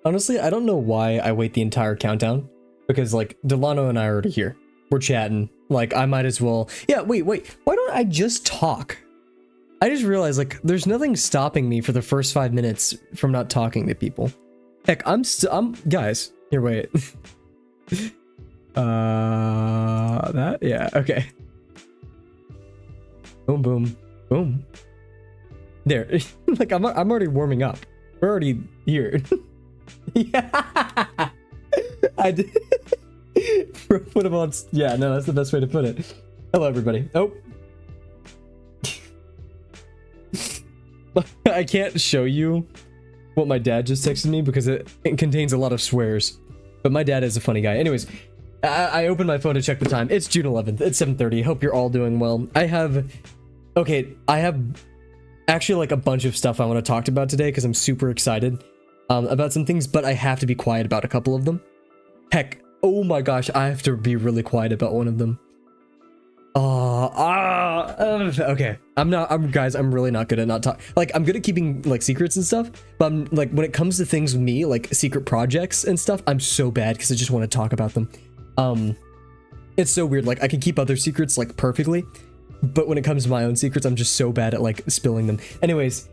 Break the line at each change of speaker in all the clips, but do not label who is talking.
Honestly, I don't know why I wait the entire countdown, because like Delano and I are already here. We're chatting. Like I might as well. Yeah, wait. Why don't I just talk? I just realized like there's nothing stopping me for the first 5 minutes from not talking to people. Heck, I'm guys, here, wait. That, yeah, okay. Boom, boom, boom. There, like I'm already warming up. We're already here. Yeah, I did. Put them on. Yeah, no, that's the best way to put it. Hello, everybody. Oh. I can't show you what my dad just texted me because it contains a lot of swears. But my dad is a funny guy. Anyways, I opened my phone to check the time. It's June 11th. It's 7:30. Hope you're all doing well. I have actually like a bunch of stuff I want to talk about today because I'm super excited about some things, but I have to be quiet about a couple of them. Heck, oh my gosh, I have to be really quiet about one of them. Okay. Guys, I'm really not good at not talk. Like, I'm good at keeping like secrets and stuff, but I'm like, when it comes to things with me, like secret projects and stuff, I'm so bad because I just want to talk about them. It's so weird. Like, I can keep other secrets like perfectly, but when it comes to my own secrets, I'm just so bad at like spilling them. Anyways,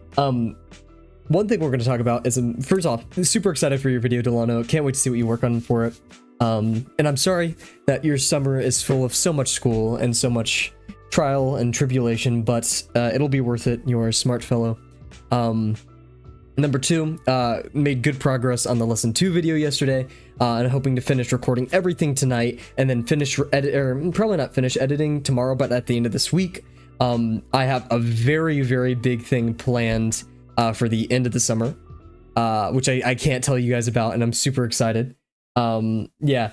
one thing we're going to talk about is, first off, super excited for your video, Delano. Can't wait to see what you work on for it. And I'm sorry that your summer is full of so much school and so much trial and tribulation, but it'll be worth it. You're a smart fellow. Number two, made good progress on the lesson 2 video yesterday, and hoping to finish recording everything tonight and then finish probably not finish editing tomorrow, but at the end of this week. I have a very, very big thing planned for the end of the summer, which I can't tell you guys about, and I'm super excited. Yeah,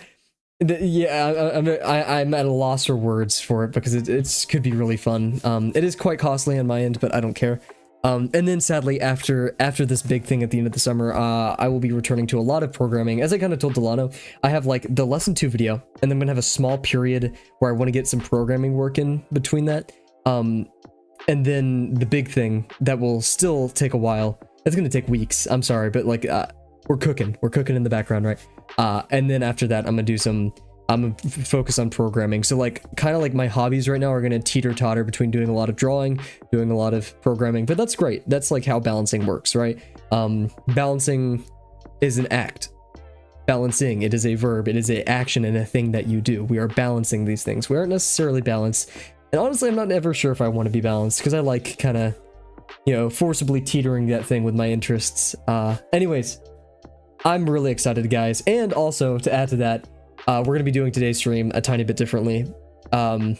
I'm at a loss for words for it because it could be really fun. It is quite costly on my end, but I don't care. And then sadly, after this big thing at the end of the summer, I will be returning to a lot of programming. As I kind of told Delano, I have like the lesson 2 video, and then I'm gonna have a small period where I want to get some programming work in between that. And then the big thing that will still take a while. It's gonna take weeks. I'm sorry, but like we're cooking in the background, right? And then after that, I'm gonna focus on programming. So like kind of like my hobbies right now are gonna teeter-totter between doing a lot of drawing, doing a lot of programming, but that's great. That's like how balancing works, right? Balancing is an act. Balancing, it is a verb, it is an action and a thing that you do. We are balancing these things. We aren't necessarily balanced. And honestly, I'm not ever sure if I want to be balanced because I like kind of, you know, forcibly teetering that thing with my interests. Anyways, I'm really excited, guys. And also, to add to that, we're going to be doing today's stream a tiny bit differently. I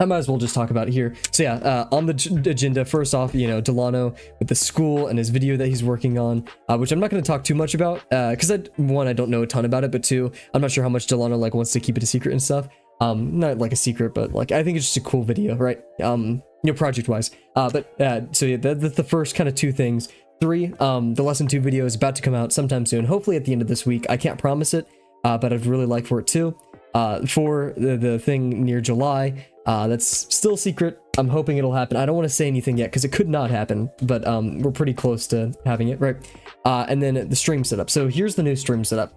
might as well just talk about it here. So yeah, on the agenda, first off, you know, Delano with the school and his video that he's working on, which I'm not going to talk too much about, because one, I don't know a ton about it, but two, I'm not sure how much Delano like wants to keep it a secret and stuff. Not like a secret, but like, I think it's just a cool video, right? You know, project-wise. So yeah, that's the first kind of 2 things. 3, the lesson 2 video is about to come out sometime soon, hopefully at the end of this week. I can't promise it, but I'd really like for it to. 4, the thing near July, that's still secret. I'm hoping it'll happen. I don't want to say anything yet because it could not happen, but we're pretty close to having it, right? And then the stream setup. So here's the new stream setup.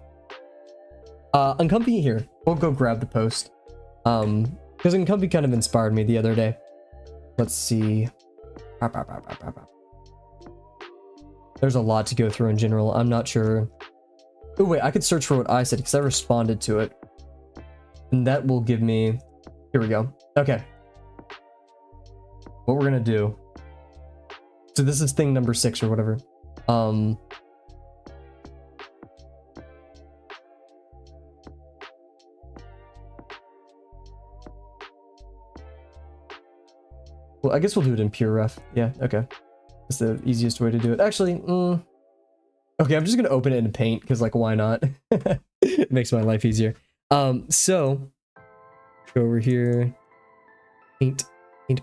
Uncomfy here. We'll go grab the post. Because Uncomfy kind of inspired me the other day. Let's see. There's a lot to go through in general. I'm not sure. Oh wait, I could search for what I said because I responded to it. And that will give me... Here we go. Okay. What we're gonna do... So this is thing number 6 or whatever. Well, I guess we'll do it in pure ref. Yeah, okay. That's the easiest way to do it. Actually, okay, I'm just gonna open it in Paint, because, like, why not? It makes my life easier. So, go over here. Paint. There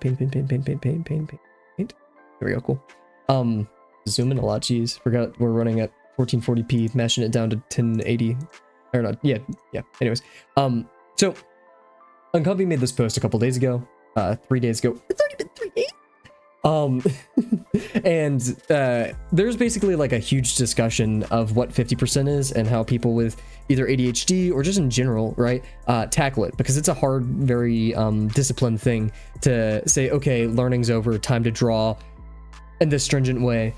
we go, cool. Zoom in a lot, geez. Forgot we're running at 1440p, mashing it down to 1080. Or not, yeah. Anyways, so, Uncomfy made this post a couple days ago. 3 days ago. It's already been 3 days. And there's basically like a huge discussion of what 50% is and how people with either ADHD or just in general, right, tackle it, because it's a hard, very disciplined thing to say, okay, learning's over, time to draw in this stringent way,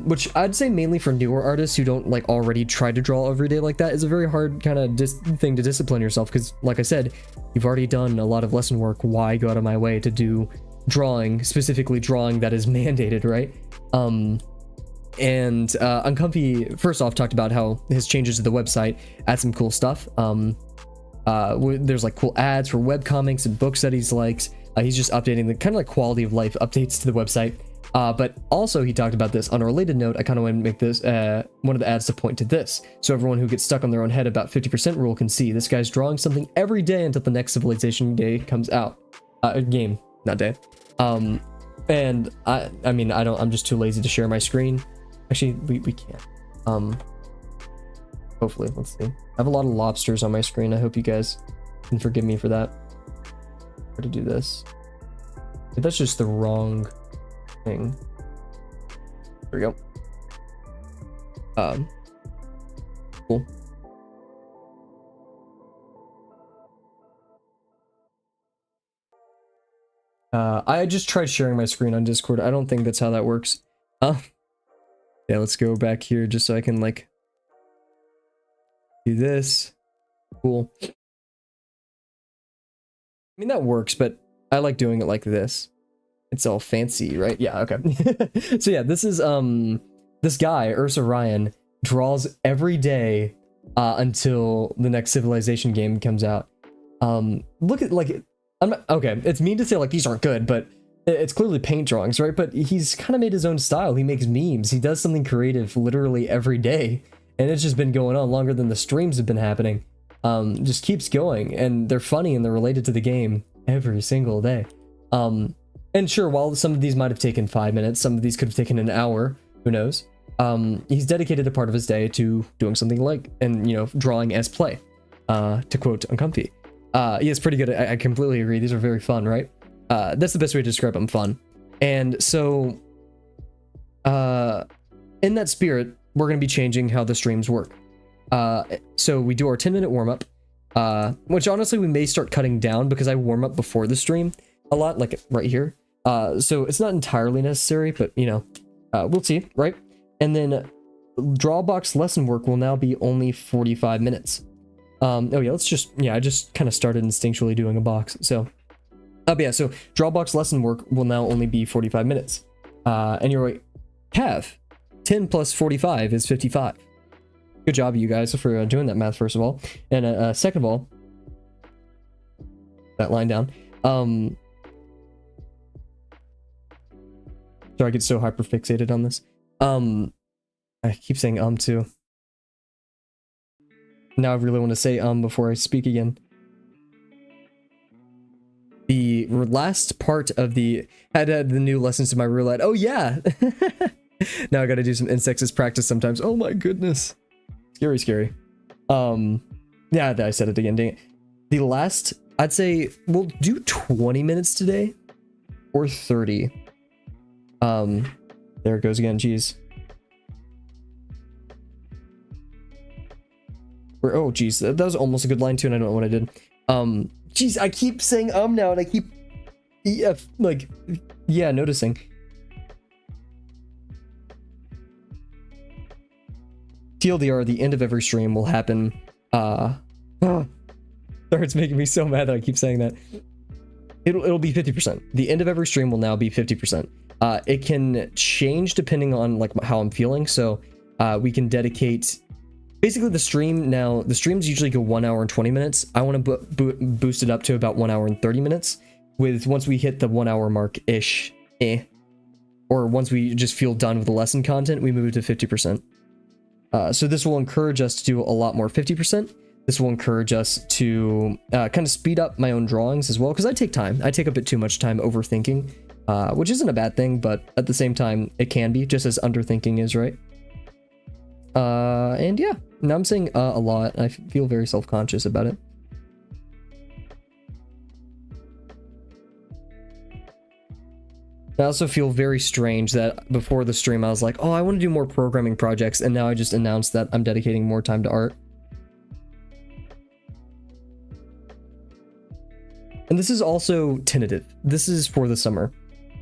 which I'd say mainly for newer artists who don't like already try to draw every day like that is a very hard kind of thing to discipline yourself, because like I said, you've already done a lot of lesson work. Why go out of my way to do drawing, specifically drawing that is mandated, right? Uncomfy first off talked about how his changes to the website add some cool stuff. There's like cool ads for webcomics and books that he's likes. He's just updating the kind of like quality of life updates to the website. But also he talked about this on a related note. I kind of want to make this one of the ads to point to this, so everyone who gets stuck on their own head about 50% rule can see this guy's drawing something every day until the next Civilization day comes out. Game, not day. And I mean, I'm just too lazy to share my screen. Actually, we can't. Hopefully, let's see. I have a lot of lobsters on my screen. I hope you guys can forgive me for that. How to do this? But that's just the wrong thing. There we go. Cool. I just tried sharing my screen on Discord. I don't think that's how that works. Yeah, let's go back here just so I can like do this. Cool. I mean, that works, but I like doing it like this. It's all fancy, right? Yeah, okay. So yeah, this is this guy, Ursa Ryan, draws every day until the next Civilization game comes out. Look at like I'm not, okay, it's mean to say like these aren't good, but it's clearly paint drawings, right? But he's kind of made his own style. He makes memes. He does something creative literally every day, and it's just been going on longer than the streams have been happening. Just keeps going, and they're funny and they're related to the game every single day. And sure, while some of these might have taken 5 minutes, some of these could have taken an hour, who knows? He's dedicated a part of his day to doing something like, and you know, drawing as play, to quote Uncomfy. Yeah, it's pretty good. I completely agree. These are very fun, right? That's the best way to describe them, fun. And so, in that spirit, we're going to be changing how the streams work. So we do our 10-minute warm-up, which honestly we may start cutting down because I warm up before the stream a lot, like right here. So it's not entirely necessary, but you know, we'll see, right? And then Drawbox lesson work will now be only 45 minutes. Oh yeah, I just kind of started instinctually doing a box, so. But yeah, so Drawbox lesson work will now only be 45 minutes. And you're like, Cav, 10 plus 45 is 55. Good job, you guys, for doing that math, first of all. And second of all, that line down. Sorry, I get so hyperfixated on this. I keep saying too. Now I really want to say before I speak again. The last part of the had the new lessons to my roulette. Oh yeah. Now I got to do some insects as practice sometimes. Oh my goodness. Scary. Yeah, I said it again. Dang it. The last, I'd say we'll do 20 minutes today or 30. There it goes again. Jeez. Oh geez, that was almost a good line too, and I don't know what I did. Geez, I keep saying now, and I keep noticing. TLDR, the end of every stream will happen. It's making me so mad that I keep saying that. It'll be 50%. The end of every stream will now be 50%. It can change depending on like how I'm feeling. So we can dedicate. Basically, the streams usually go 1 hour and 20 minutes. I want to boost it up to about 1 hour and 30 minutes. Once we hit the 1 hour mark ish, or once we just feel done with the lesson content, we move to 50%. So this will encourage us to do a lot more 50%. This will encourage us to kind of speed up my own drawings as well, because I take time. I take a bit too much time overthinking, which isn't a bad thing, but at the same time, it can be, just as underthinking is, right? And yeah, now I'm saying a lot. I feel very self-conscious about it. I also feel very strange that before the stream I was like, oh, I want to do more programming projects, and now I just announced that I'm dedicating more time to art. And this is also tentative. This is for the summer.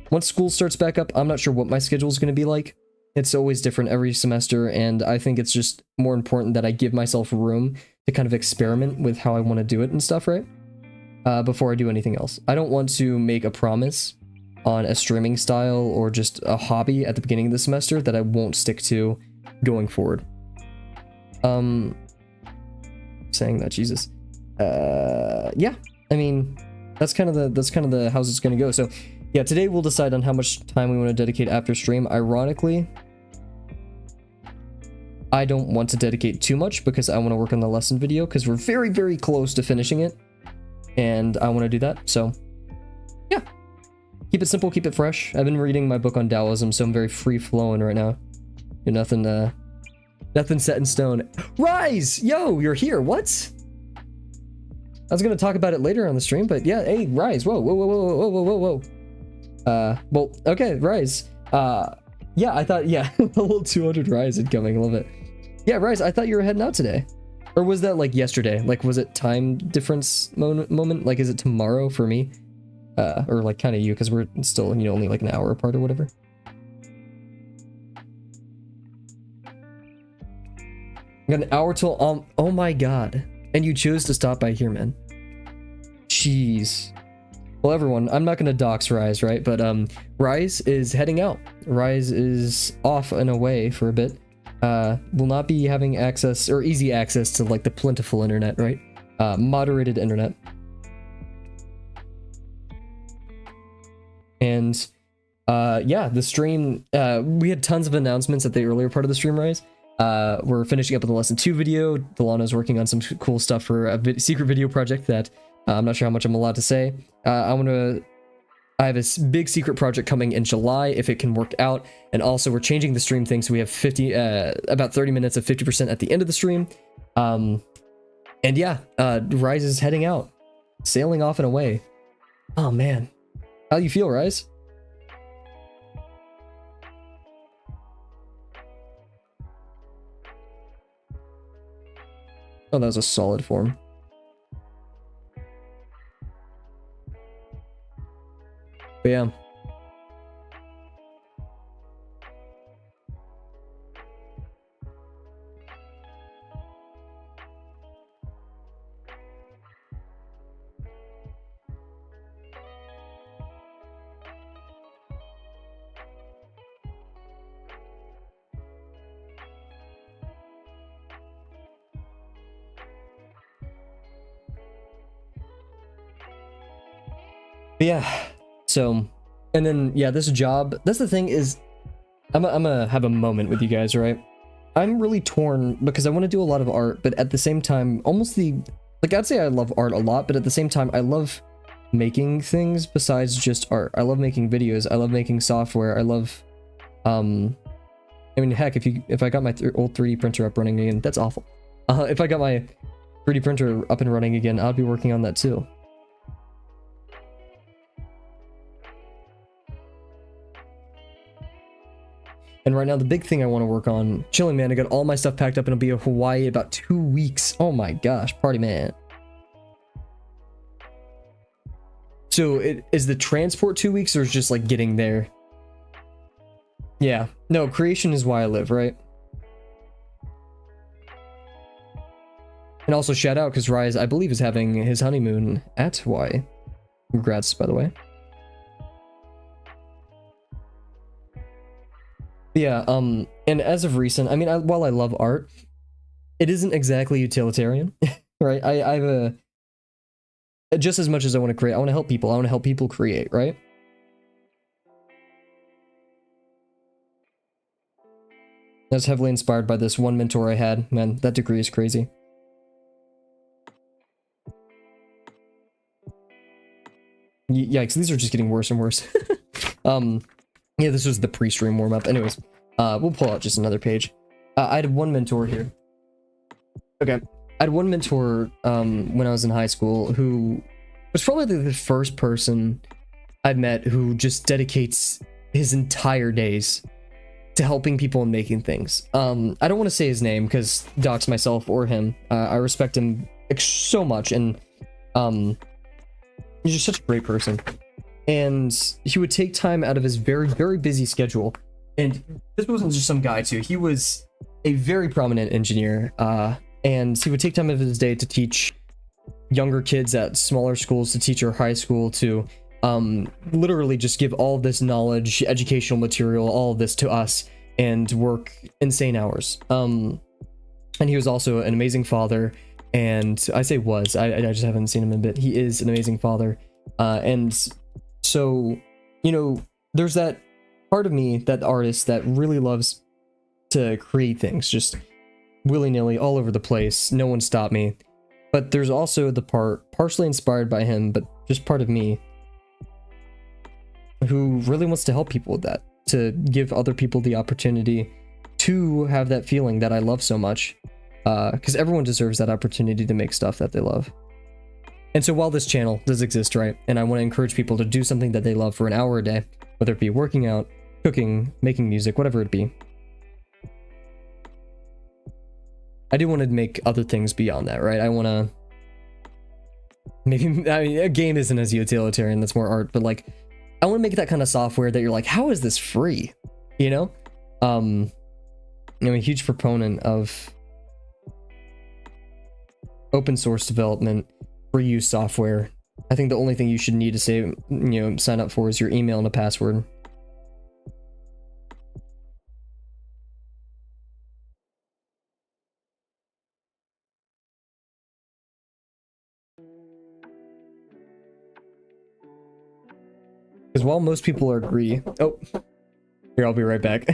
Once school starts back up, I'm not sure what my schedule is going to be like. It's always different every semester, and I think it's just more important that I give myself room to kind of experiment with how I want to do it and stuff, right? Before I do anything else. I don't want to make a promise on a streaming style or just a hobby at the beginning of the semester that I won't stick to going forward. Saying that, Jesus. Yeah, I mean, that's kind of the how it's gonna go. So yeah, today we'll decide on how much time we want to dedicate after stream. Ironically, I don't want to dedicate too much because I want to work on the lesson video because we're very, very close to finishing it. And I want to do that, so yeah. Keep it simple, keep it fresh. I've been reading my book on Taoism, so I'm very free-flowing right now. Nothing set in stone. Rise! Yo, you're here, what? I was gonna talk about it later on the stream, but yeah, hey, Rise, whoa, whoa, whoa, whoa, whoa, whoa, whoa, whoa. Well, okay, Rise. Yeah, I thought, yeah, level 200 Rise incoming, love it. Yeah, Rise, I thought you were heading out today. Or was that like yesterday? Like, was it time difference moment? Like, is it tomorrow for me? Or like kind of you, because we're still, you know, only like an hour apart or whatever. I got an hour till, oh my god. And you chose to stop by here, man. Jeez. Well, everyone, I'm not gonna dox Rise, right? But, Rise is heading out. Rise is off and away for a bit. Will not be having access, or easy access to, like, the plentiful internet, right? Moderated internet. And, yeah, the stream, we had tons of announcements at the earlier part of the stream, Rise. We're finishing up with the lesson 2 video. Delano's working on some cool stuff for a secret video project that I'm not sure how much I'm allowed to say. I have a big secret project coming in July if it can work out, and also we're changing the stream thing so we have about 30 minutes of 50% at the end of the stream. And yeah, Rise is heading out, sailing off and away. Oh man, how do you feel, Rise? Oh, that was a solid form. But yeah. But yeah. So, and then, yeah, this job, that's the thing is, I'm gonna have a moment with you guys, right? I'm really torn because I want to do a lot of art, but at the same time, like, I'd say I love art a lot, but at the same time, I love making things besides just art. I love making videos. I love making software. I love, I mean, heck, if I got my old 3D printer up running again, that's awful. If I got my 3D printer up and running again, I'll be working on that too. And right now, the big thing I want to work on, chilling, man. I got all my stuff packed up and I'll be in Hawaii in about 2 weeks. Oh my gosh, party man. So is the transport 2 weeks or is just like getting there? Yeah, no, creation is why I live, right? And also shout out because Rise, I believe, is having his honeymoon at Hawaii. Congrats, by the way. Yeah, and as of recent, I mean, while I love art, it isn't exactly utilitarian, right? I have just as much as I want to create, I want to help people. I want to help people create, right? That's heavily inspired by this one mentor I had. Man, that degree is crazy. Yikes, these are just getting worse and worse. Yeah, this was the pre-stream warm-up. Anyways, we'll pull out just another page. I had one mentor here. Okay. I had one mentor when I was in high school who was probably the first person I've met who just dedicates his entire days to helping people and making things. I don't want to say his name because dox myself or him. I respect him so much, and he's just such a great person. And he would take time out of his very, very busy schedule. And this wasn't just some guy too. He was a very prominent engineer, and he would take time out of his day to teach younger kids at smaller schools, to teach our high school, to literally just give all of this knowledge, educational material, all of this to us, and work insane hours. And he was also an amazing father, and I say was, I just haven't seen him in a bit. He is an amazing father, and so, you know, there's that part of me, that artist that really loves to create things just willy-nilly all over the place. No one stopped me. But there's also the part partially inspired by him, but just part of me who really wants to help people with that, to give other people the opportunity to have that feeling that I love so much, because everyone deserves that opportunity to make stuff that they love. And so while this channel does exist, right, and I want to encourage people to do something that they love for an hour a day, whether it be working out, cooking, making music, whatever it be, I do want to make other things beyond that, right? I want to, maybe, I mean, a game isn't as utilitarian, that's more art, but like, I want to make that kind of software that you're like, how is this free? You know? I'm a huge proponent of open source development, free use software. I think the only thing you should need to say, you know, sign up for is your email and a password. Because while most people agree, oh, here, I'll be right back.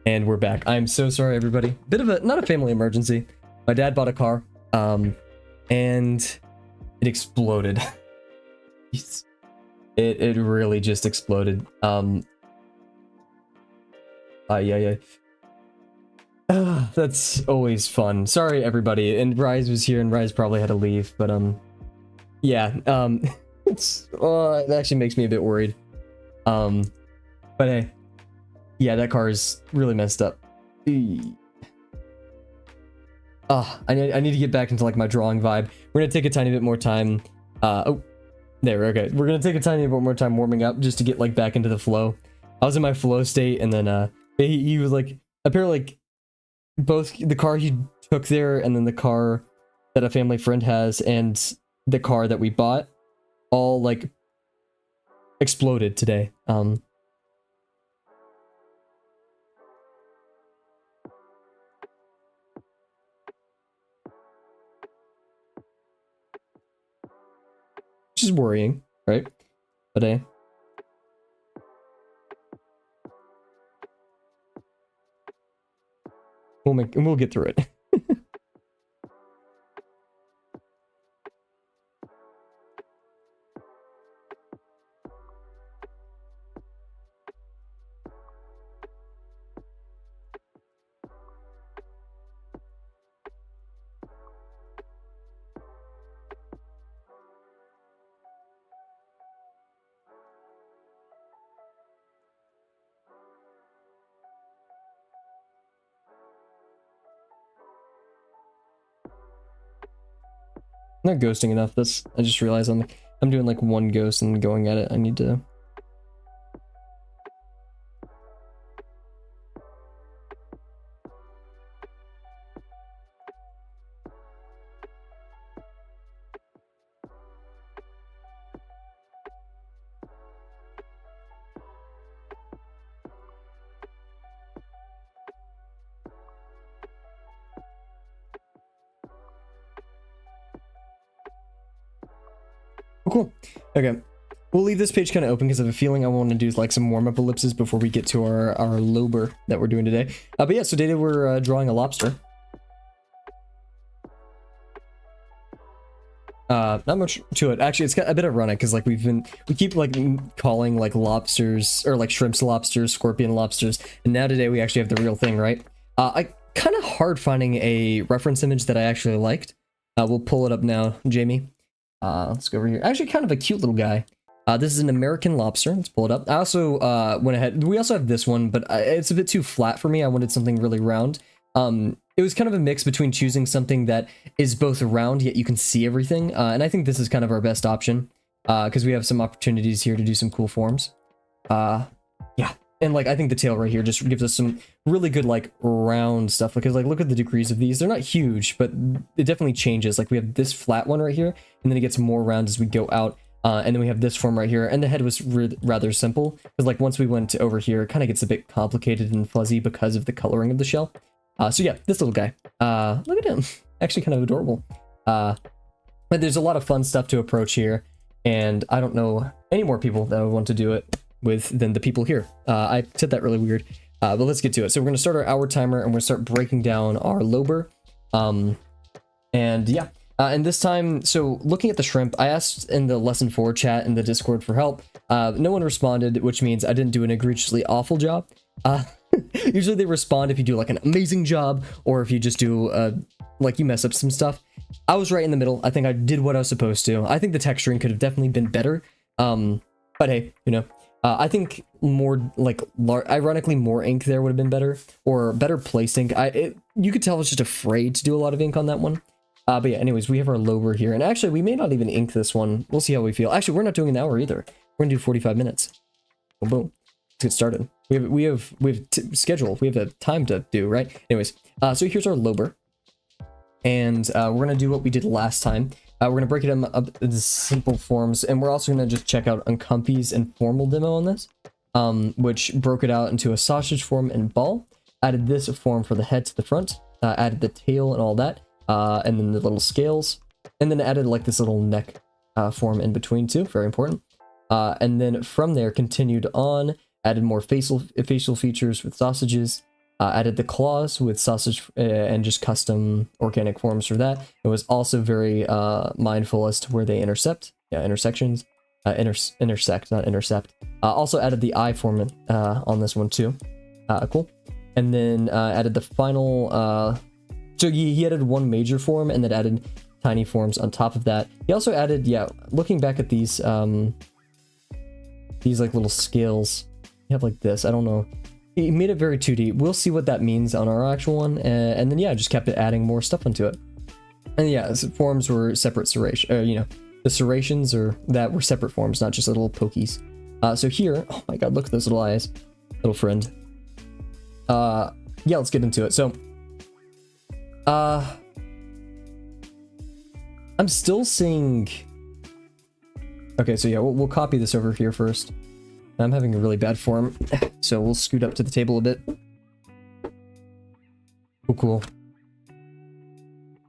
And we're back. I'm so sorry, everybody. Bit of a, not a family emergency. My dad bought a car, and it exploded. it really just exploded. Yeah. That's always fun. Sorry, everybody. And Rise was here, and Rise probably had to leave, but yeah. It actually makes me a bit worried. But hey, yeah, that car is really messed up. I need to get back into like my drawing vibe. We're gonna take a tiny bit more time. Oh, there. Okay, we're gonna take a tiny bit more time warming up just to get like back into the flow. I was in my flow state, and then he was like, apparently like both the car he took there and then the car that a family friend has and the car that we bought all like exploded today. Which is worrying, right? But we'll get through it. I'm not ghosting enough. I just realized I'm doing like one ghost and going at it. I need to. Oh, cool. Okay. We'll leave this page kind of open because I have a feeling I want to do like some warm-up ellipses before we get to our Lobster that we're doing today. But yeah, so today we're drawing a lobster. Not much to it. Actually, it's got a bit ironic because like we keep like calling like lobsters or like shrimps lobsters, scorpion lobsters, and now today we actually have the real thing, right? I kind of hard finding a reference image that I actually liked. We'll pull it up now, Jamie. Let's go over here. Actually, kind of a cute little guy. This is an American lobster. Let's pull it up. I also went ahead. We also have this one, but it's a bit too flat for me. I wanted something really round. It was kind of a mix between choosing something that is both round yet you can see everything. And I think this is kind of our best option because we have some opportunities here to do some cool forms. Yeah. And like I think the tail right here just gives us some really good like round stuff because like look at the degrees of these. They're not huge, but it definitely changes. Like we have this flat one right here, and then it gets more round as we go out. And then we have this form right here, and the head was rather simple because like once we went over here, it kind of gets a bit complicated and fuzzy because of the coloring of the shell. So yeah, this little guy. Look at him. Actually kind of adorable. But there's a lot of fun stuff to approach here, and I don't know any more people that would want to do it with than the people here. I said that really weird, but let's get to it. So we're going to start our hour timer, and we're going to start breaking down our Lobster. And yeah, and this time, so looking at the shrimp, I asked in the lesson 4 chat in the Discord for help. No one responded, which means I didn't do an egregiously awful job. Usually they respond if you do like an amazing job, or if you just do like you mess up some stuff. I was right in the middle. I think I did what I was supposed to. I think the texturing could have definitely been better. But hey, you know, I think more like ironically more ink there would have been better, or better placed ink. You could tell I was just afraid to do a lot of ink on that one. But yeah, anyways, we have our Lobster here, and actually we may not even ink this one. We'll see how we feel. Actually, we're not doing an hour either. We're gonna do 45 minutes. Boom, boom. Let's get started. We have schedule. We have a time to do, right? Anyways, so here's our Lobster, and we're gonna do what we did last time. We're gonna break it up into simple forms, and we're also gonna just check out Uncomfy's informal demo on this, which broke it out into a sausage form and ball. Added this form for the head to the front. Added the tail and all that, and then the little scales, and then added like this little neck form in between too. Very important. And then from there continued on. Added more facial features with sausages, Added the claws with sausage and just custom organic forms for that. It was also very mindful as to where they intersect. Yeah, intersections. Intersect, not intercept. Also added the eye form on this one too. Cool. And then added the final... so he added one major form and then added tiny forms on top of that. He also added, yeah, looking back at these like little scales, you have like this, I don't know. He made it very 2D. We'll see what that means on our actual one. And then, yeah, just kept it adding more stuff onto it. And yeah, forms were separate serration, you know, the serrations that were separate forms, not just little pokies. So here, oh my god, look at those little eyes, little friend. Yeah, let's get into it. So, I'm still seeing... Okay, so yeah, we'll copy this over here first. I'm having a really bad form, so we'll scoot up to the table a bit. Cool.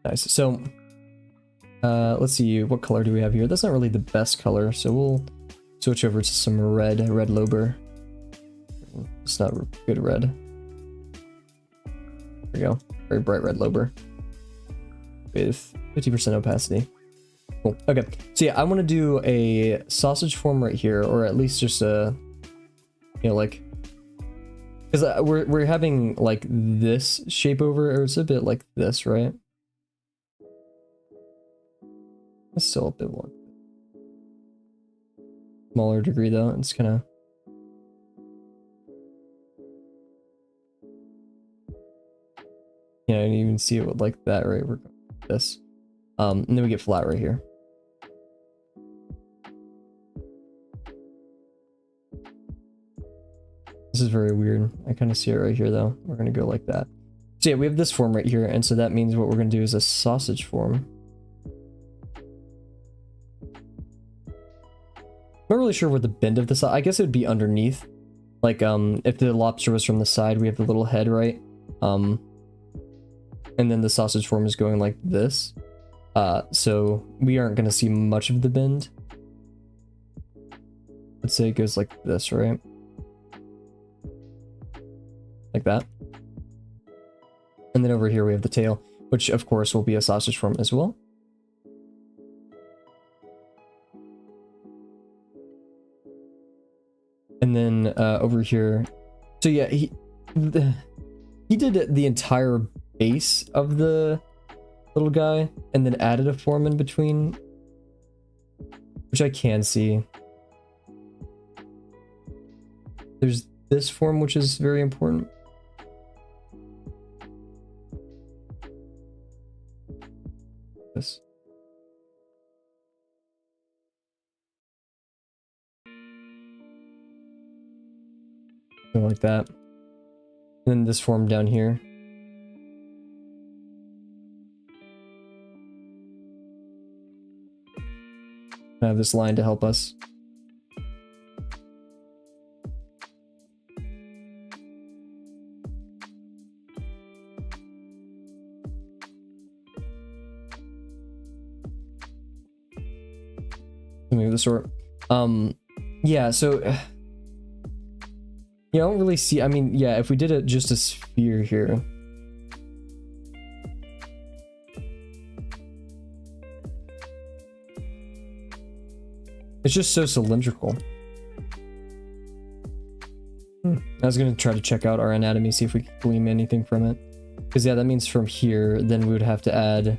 Nice. So, let's see, what color do we have here? That's not really the best color, so we'll switch over to some red Lobster. It's not good red. There we go. Very bright red Lobster. With 50% opacity. Cool. Okay. So yeah, I want to do a sausage form right here, or at least just a, you know, like, because we're having like this shape over, or it's a bit like this, right? It's still a bit more smaller degree though. It's kind of. Yeah, you can even see it with like that, right? We're going like this. And then we get flat right here. This is very weird. I kind of see it right here though. We're going to go like that. So yeah, we have this form right here. And so that means what we're going to do is a sausage form. Not really sure where the bend of this, I guess it would be underneath. Like, if the lobster was from the side, we have the little head, right? And then the sausage form is going like this. So we aren't going to see much of the bend. Let's say it goes like this, right? Like that. And then over here we have the tail, which of course will be a sausage form as well. And then over here, so yeah, he did the entire base of the little guy and then added a form in between, which I can see. There's this form, which is very important. This. Something like that. And then this form down here. I have this line to help us. Something of the sort. Yeah, so yeah, I don't really see, I mean, yeah, if we did it just a sphere here. It's just so cylindrical. I was gonna try to check out our anatomy, see if we could glean anything from it. Because yeah, that means from here, then we would have to add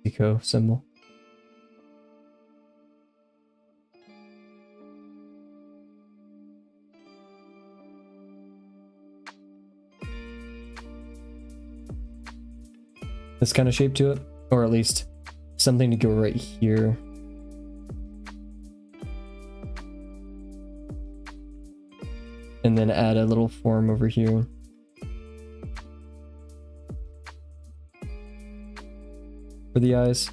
eco symbol. This kind of shape to it, or at least something to go right here. And then add a little form over here. For the eyes.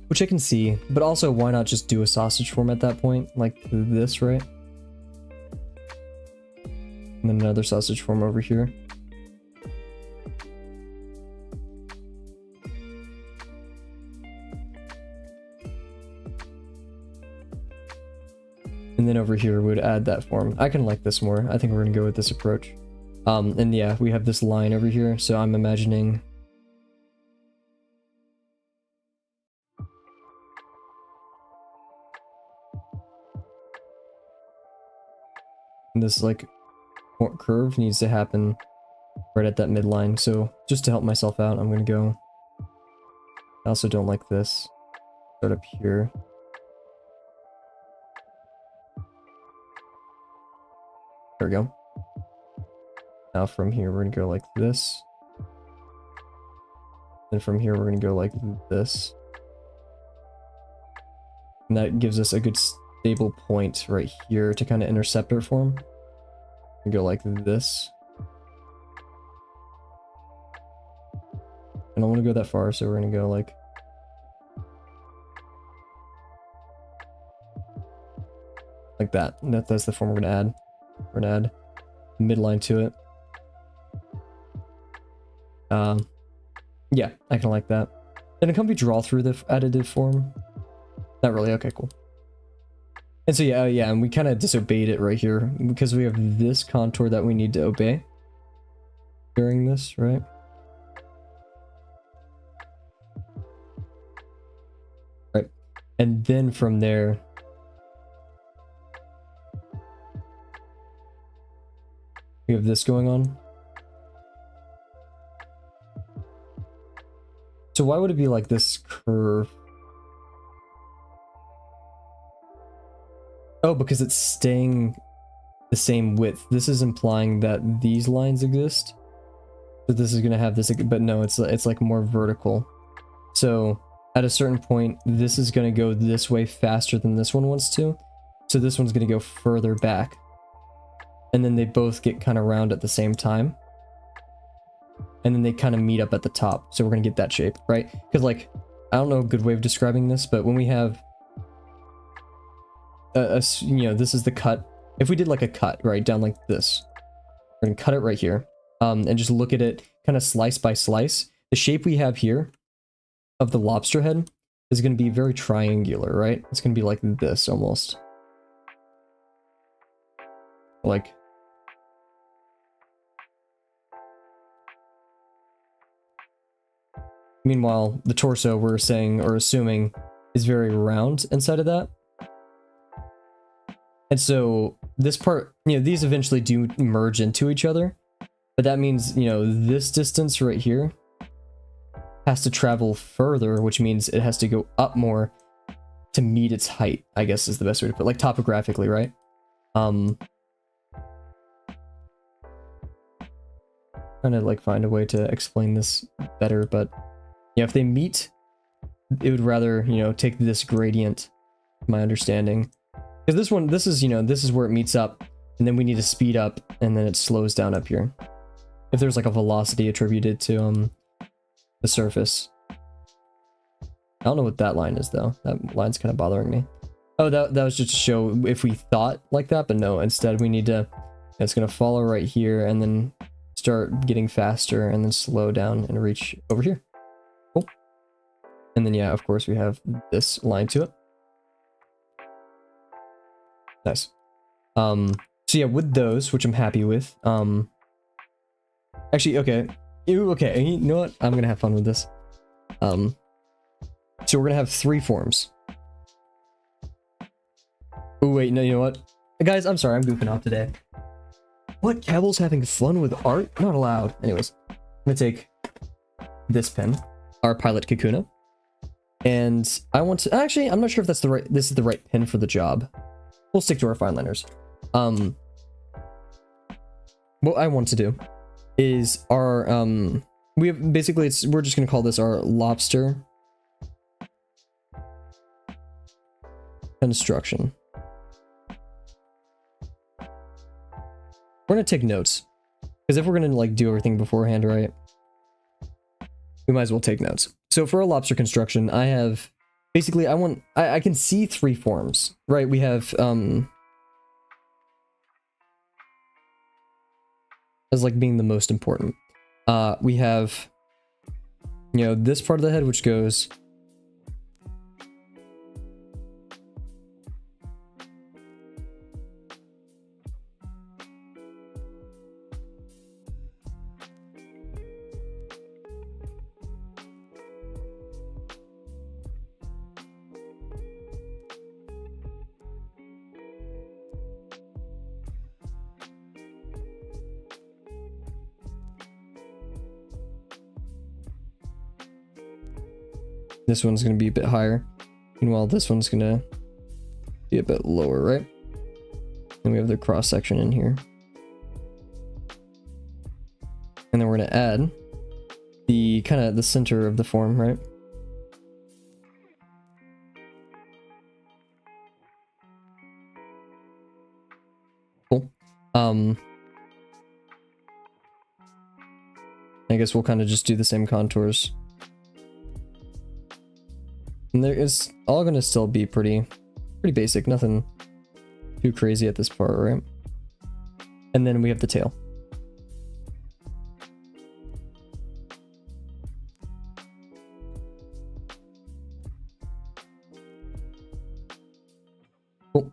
Which I can see, but also why not just do a sausage form at that point? Like this, right? And then another sausage form over here. then over here we would add that form. I kind of like this more. I think we're gonna go with this approach. And yeah, we have this line over here, so I'm imagining this like curve needs to happen right at that midline. So just to help myself out, I'm gonna go. I also don't like this. Start up here. There we go. Now from here we're gonna go like this. And from here we're gonna go like this. And that gives us a good stable point right here to kind of intercept our form. We go like this. I don't want to go that far, so we're going to go like... like that. That's the form we're going to add. We're going to add midline to it. Yeah, I kind of like that. Then it can be draw through the additive form. Not really. Okay, cool. And so yeah, and we kind of disobeyed it right here because we have this contour that we need to obey during this, right? Right. And then from there, we have this going on. So why would it be like this curve? Oh, because it's staying the same width. This is implying that these lines exist. So this is going to have this, but no, it's like more vertical. So at a certain point, this is going to go this way faster than this one wants to. So this one's going to go further back. And then they both get kind of round at the same time. And then they kind of meet up at the top. So we're going to get that shape, right? Because like, I don't know a good way of describing this, but when we have you know, this is the cut. If we did like a cut right down like this, we're gonna cut it right here, and just look at it kind of slice by slice. The shape we have here of the lobster head is going to be very triangular, right? It's going to be like this almost. Like, meanwhile, the torso we're saying or assuming is very round inside of that. And so this part, you know, these eventually do merge into each other, but that means, you know, this distance right here has to travel further, which means it has to go up more to meet its height, I guess is the best way to put it, like topographically, right? Trying to like find a way to explain this better, but yeah, if they meet, it would rather, you know, take this gradient, my understanding. Because this one, this is, you know, this is where it meets up, and then we need to speed up, and then it slows down up here. If there's like a velocity attributed to the surface. I don't know what that line is though. That line's kind of bothering me. Oh, that was just to show if we thought like that, but no, instead we need to, it's gonna follow right here, and then start getting faster, and then slow down and reach over here. Cool. And then yeah, of course we have this line to it. Nice. So yeah, with those, which I'm happy with, actually, okay. Okay, you know what? I'm gonna have fun with this. So we're gonna have 3 forms. Oh wait, no, you know what? Guys, I'm sorry, I'm goofing off today. What? Kavel's having fun with art? Not allowed. Anyways, I'm gonna take this pen, our Pilot Kakuna, and I want to, actually, I'm not sure if that's this is the right pen for the job. We'll stick to our fine liners. What I want to do is our we have basically we're just gonna call this our lobster construction. We're gonna take notes because if we're gonna like do everything beforehand, right, we might as well take notes. So for a lobster construction, I have basically I can see 3 forms, right? We have as like being the most important. We have, you know, this part of the head which goes This one's going to be a bit higher. Meanwhile, this one's going to be a bit lower, right? And we have the cross section in here. And then we're going to add the kind of the center of the form, right? Cool. I guess we'll kind of just do the same contours. And there is all going to still be pretty basic, nothing too crazy at this part, right? And then we have the tail. Cool.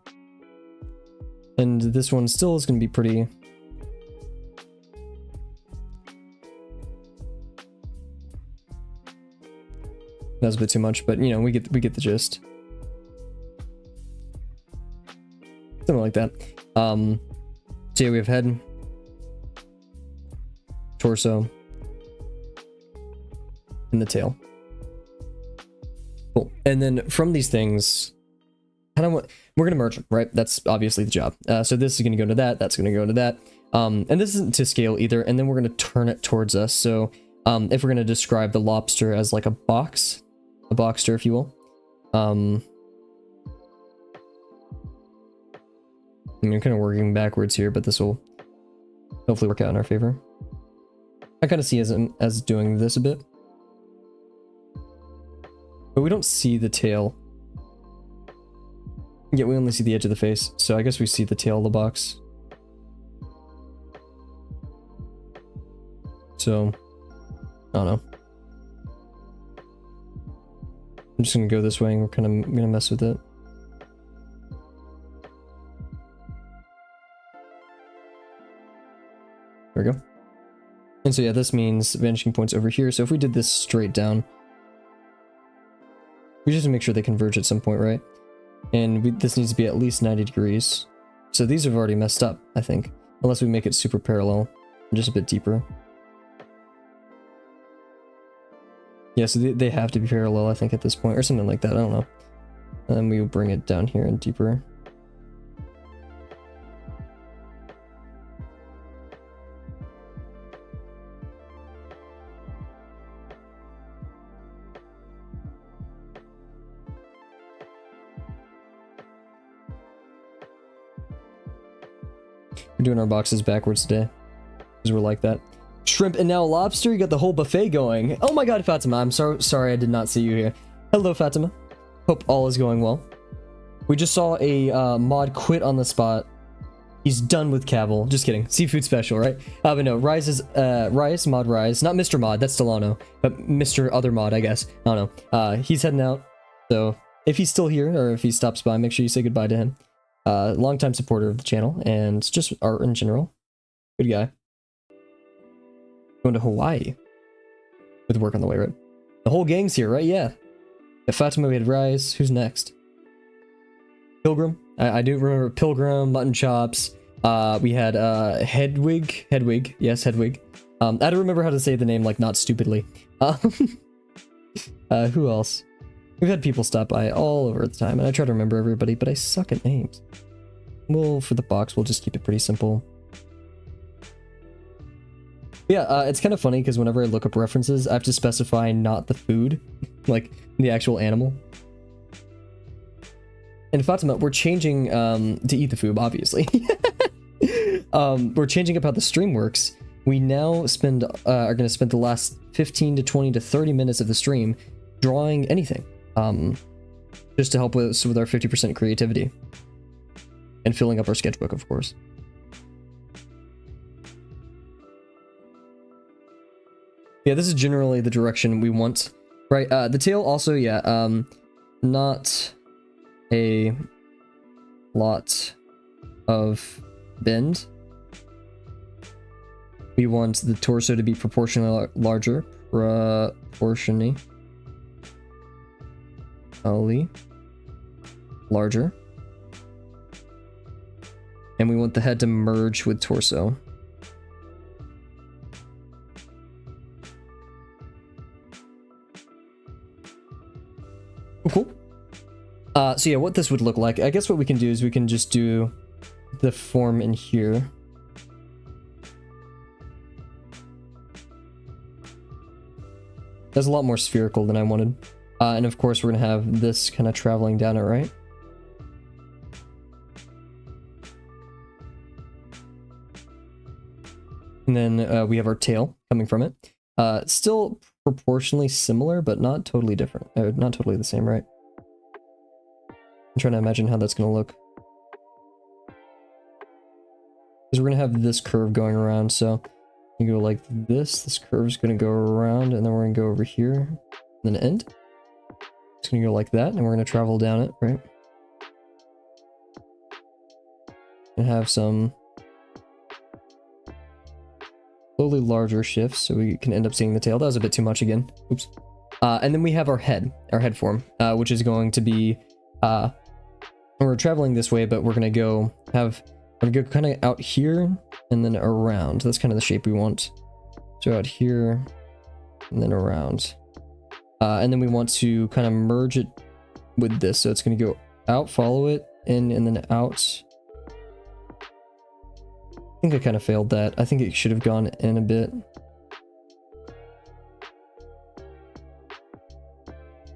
And this one still is going to be pretty. That was a bit too much, but you know, we get the gist. Something like that. So yeah, we have head, torso, and the tail. Cool. And then from these things, we're gonna merge them, right? That's obviously the job. So this is gonna go into that. That's gonna go into that. And this isn't to scale either. And then we're gonna turn it towards us. So if we're gonna describe the lobster as like a boxster, if you will. I'm kind of working backwards here, but this will hopefully work out in our favor. I kind of see as doing this a bit, but we don't see the tail. Yeah, we only see the edge of the face, so I guess we see the tail of the box. So, I don't know. I'm just gonna go this way and we're kind of gonna mess with it. There we go. And so yeah, this means vanishing points over here. So if we did this straight down, we just make sure they converge at some point, right? And this needs to be at least 90 degrees. So these have already messed up, I think. Unless we make it super parallel and just a bit deeper. Yeah, so they have to be parallel, I think, at this point, or something like that, I don't know. And then we'll bring it down here and deeper. We're doing our boxes backwards today, because we're like that. Shrimp and now lobster, you got the whole buffet going. Oh my god, Fatima, I'm so sorry I did not see you here. Hello, Fatima. Hope all is going well. We just saw a mod quit on the spot. He's done with Kavel. Just kidding. Seafood special, right? But no, Rise is mod Rise. Not Mr. Mod, that's Delano. But Mr. Other Mod, I guess. I don't know. He's heading out. So if he's still here, or if he stops by, make sure you say goodbye to him. Longtime supporter of the channel, and just art in general. Good guy. Going to Hawaii with work on the way, right? The whole gang's here, right? Yeah. If Fatima, we had Rise. Who's next? Pilgrim. I do remember Pilgrim, Mutton Chops. We had Hedwig. Yes, Hedwig. I don't remember how to say the name, like, not stupidly. Who else? We've had people stop by all over the time, and I try to remember everybody, but I suck at names. Well, for the box, we'll just keep it pretty simple. Yeah, it's kind of funny because whenever I look up references, I have to specify not the food, like the actual animal. And Fatima, we're changing to eat the food, obviously. We're changing up how the stream works. We now are going to spend the last 15 to 20 to 30 minutes of the stream drawing anything, just to help us with our 50% creativity and filling up our sketchbook, of course. Yeah, this is generally the direction we want, right? The tail also, yeah, not a lot of bend. We want the torso to be proportionally larger, proportionally larger. And we want the head to merge with torso. So yeah, what this would look like, I guess what we can do is we can just do the form in here. That's a lot more spherical than I wanted. And of course, we're going to have this kind of traveling down it, right? And then we have our tail coming from it. Still proportionally similar, but not totally different. Not totally the same, right? I'm trying to imagine how that's going to look. Because we're going to have this curve going around, so you go like this. This curve's going to go around, and then we're going to go over here, and then end. It's going to go like that, and we're going to travel down it, right? And have some slowly larger shifts, so we can end up seeing the tail. That was a bit too much again. Oops. And then we have our head form, which is going to be, we're traveling this way, but we're going to go kind of out here and then around. That's kind of the shape we want. So out here and then around. And then we want to kind of merge it with this. So it's going to go out, follow it, in, and then out. I think I kind of failed that. I think it should have gone in a bit.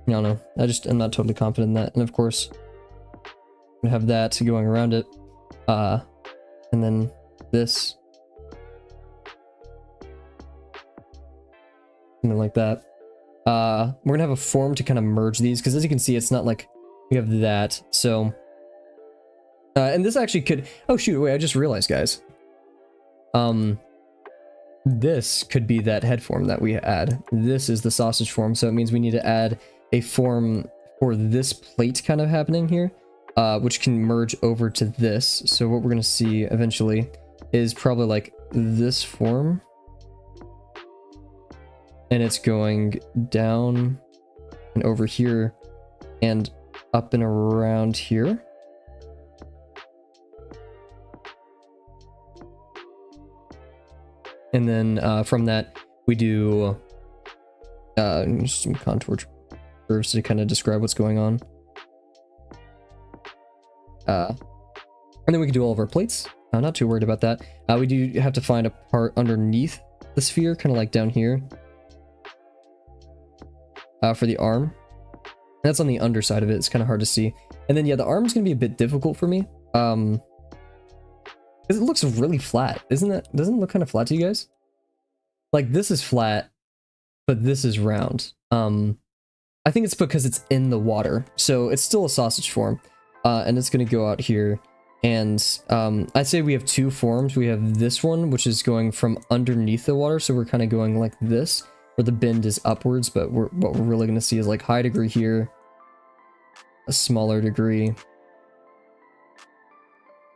I don't know. I'm not totally confident in that. And of course, we have that going around it. And then this. Something like that. We're gonna have a form to kind of merge these, because as you can see, it's not like we have that. So, and this actually could, oh shoot, wait, I just realized, guys. This could be that head form that we add. This is the sausage form, so it means we need to add a form for this plate kind of happening here, which can merge over to this. So what we're gonna see eventually is probably like this form. And it's going down and over here and up and around here. And then from that, we do some contour curves to kind of describe what's going on. And then we can do all of our plates. I'm not too worried about that. We do have to find a part underneath the sphere, kind of like down here. For the arm. That's on the underside of it. It's kind of hard to see. And then, yeah, the arm's going to be a bit difficult for me. Because it looks really flat. Doesn't it look kind of flat to you guys? Like, this is flat, but this is round. I think it's because it's in the water. So it's still a sausage form. And it's going to go out here. And I'd say we have two forms. We have this one, which is going from underneath the water. So we're kind of going like this, where the bend is upwards, but what we're really going to see is like high degree here, a smaller degree. I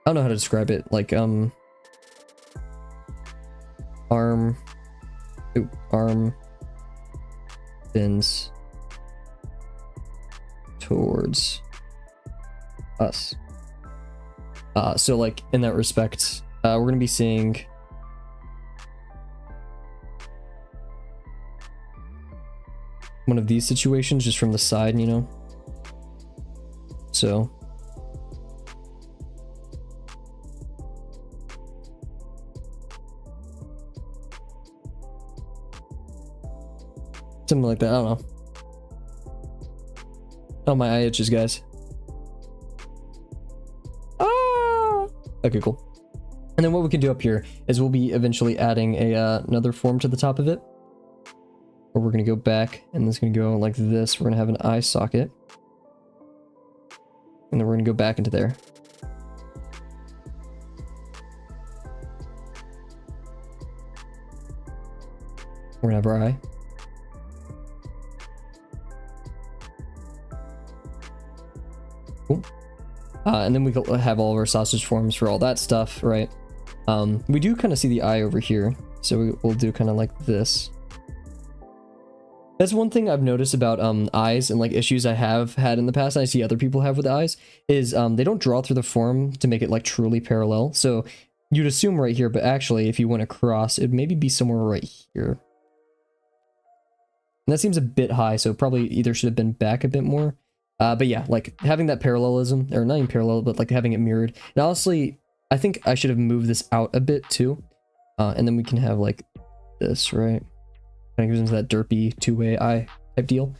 don't know how to describe it. Like, arm bends towards us. So like in that respect, we're going to be seeing one of these situations just from the side, you know? So something like that. I don't know. Oh, my eye itches, guys. Ah! Okay, cool. And then what we can do up here is we'll be eventually adding another form to the top of it. Or we're going to go back, and it's going to go like this. We're going to have an eye socket. And then we're going to go back into there. We're going to have our eye. Cool. And then we have all of our sausage forms for all that stuff, right? We do kind of see the eye over here. So we'll do kind of like this. That's one thing I've noticed about eyes and like issues I have had in the past, and I see other people have with eyes, is they don't draw through the form to make it like truly parallel. So you'd assume right here, but actually if you went across, it'd maybe be somewhere right here. And that seems a bit high, so probably either should have been back a bit more. But yeah, like having that parallelism, or not even parallel, but like having it mirrored. And honestly, I think I should have moved this out a bit too. And then we can have like this, right? Kind of goes into that derpy two-way eye type deal.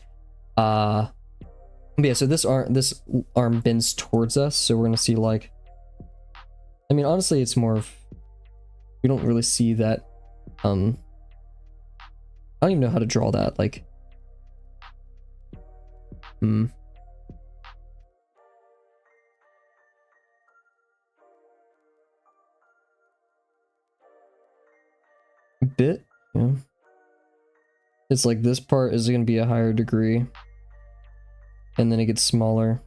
But yeah, so this arm bends towards us, so we're gonna see like, I mean, honestly, it's more of, we don't really see that, I don't even know how to draw that, like, a bit, yeah. It's like this part is gonna be a higher degree, and then it gets smaller,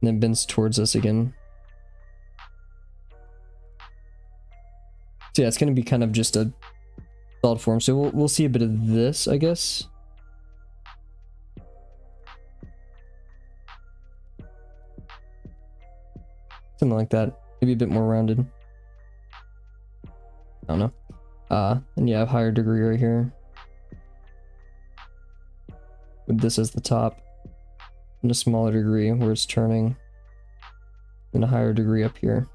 and then bends towards us again. So yeah, it's gonna be kind of just a solid form. So we'll see a bit of this, I guess. Something like that. Maybe a bit more rounded. I don't know. And yeah, I have higher degree right here. With this as the top. And a smaller degree where it's turning. And a higher degree up here.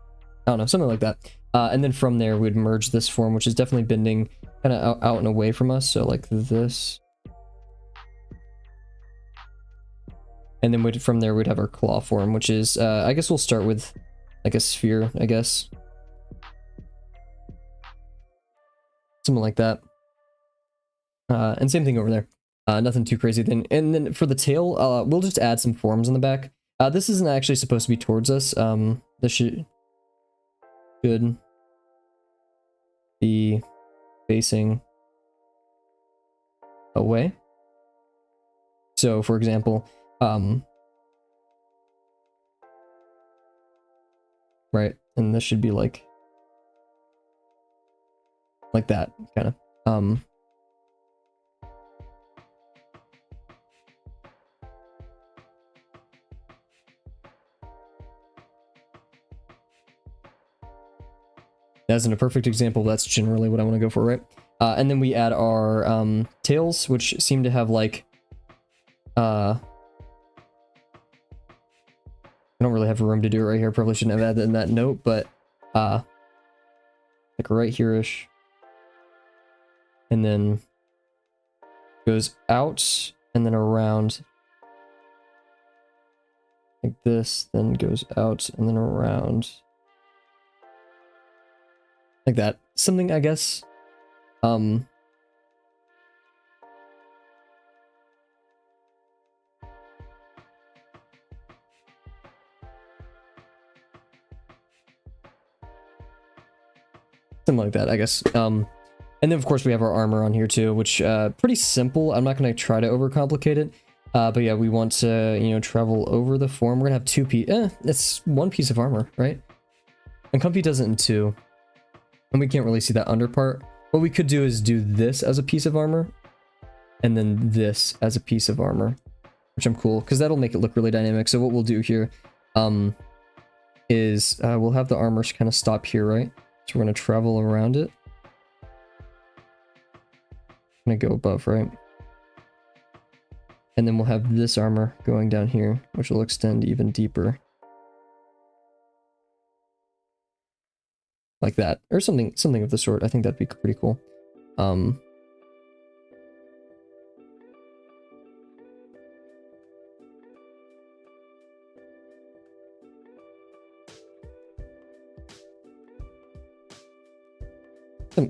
I don't know, something like that. And then from there, we'd merge this form, which is definitely bending kind of out and away from us. So like this. And then from there, we'd have our claw form, which is, I guess we'll start with like a sphere, I guess. Something like that. And same thing over there. Nothing too crazy then. And then for the tail, we'll just add some forms on the back. This isn't actually supposed to be towards us. This should be facing away. So for example, right, and this should be like that, kind of. As in a perfect example, that's generally what I want to go for, right? And then we add our tails, which seem to have like, I don't really have room to do it right here. Probably shouldn't have added in that note, but like right here-ish. And then goes out and then around like this, then goes out and then around like that. Something, I guess. Something like that, I guess. And then of course we have our armor on here too, which pretty simple. I'm not going to try to overcomplicate it. But yeah, we want to, you know, travel over the form. We're gonna have it's one piece of armor, right? And Comfy does it in two. And we can't really see that under part. What we could do is do this as a piece of armor. And then this as a piece of armor. Which I'm cool, because that'll make it look really dynamic. So what we'll do here is we'll have the armor kind of stop here, right? So we're gonna travel around it. Gonna go above, right? And then we'll have this armor going down here, which will extend even deeper. Like that, or something of the sort. I think that'd be pretty cool.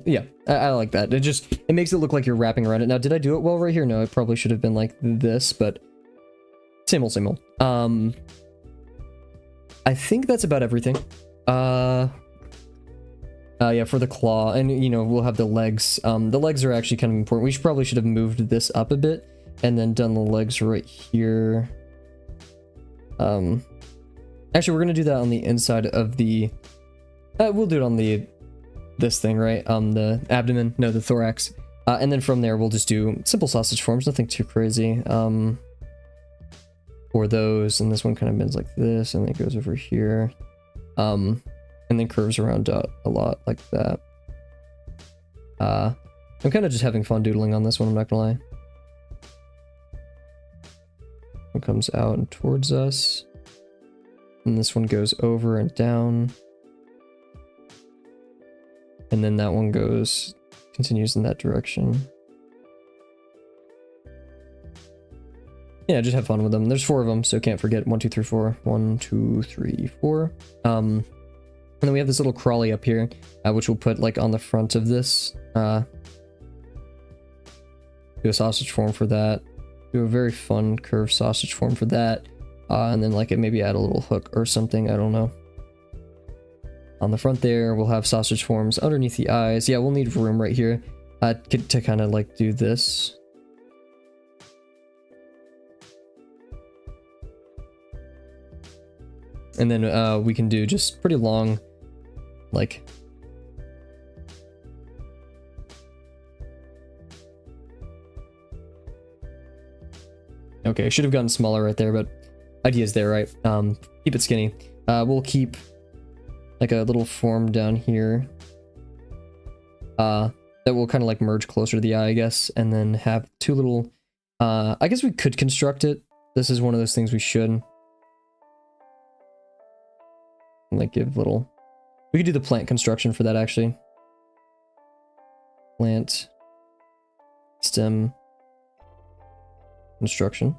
Yeah, I like that. It makes it look like you're wrapping around it. Now, did I do it well right here? No, it probably should have been like this, but same old, same old. I think that's about everything. Yeah, for the claw, and you know, we'll have the legs. The legs are actually kind of important. We probably should have moved this up a bit and then done the legs right here. Actually, we're gonna do that on the inside of the. We'll do it on this thing, right? The abdomen, no, the thorax. And then from there, we'll just do simple sausage forms, nothing too crazy. For those, and this one kind of bends like this, and then it goes over here. And then curves around a lot like that. I'm kind of just having fun doodling on this one, I'm not gonna lie. One comes out and towards us. And this one goes over and down. And then that one continues in that direction. Yeah, just have fun with them. There's 4 of them, so can't forget 1, 2, 3, 4. 1, 2, 3, 4. And then we have this little crawly up here, which we'll put like on the front of this. Do a sausage form for that. Do a very fun curved sausage form for that. And then like maybe add a little hook or something, I don't know. On the front there, we'll have sausage forms underneath the eyes. Yeah, we'll need room right here to kind of like do this. And then we can do just pretty long, like... Okay, should have gotten smaller right there, but idea's there, right? Keep it skinny. We'll keep like a little form down here. That will kind of like merge closer to the eye, I guess, and then have 2 little... I guess we could construct it. This is one of those things we should. Like give little... We could do the plant construction for that, actually. Plant. Stem. Construction.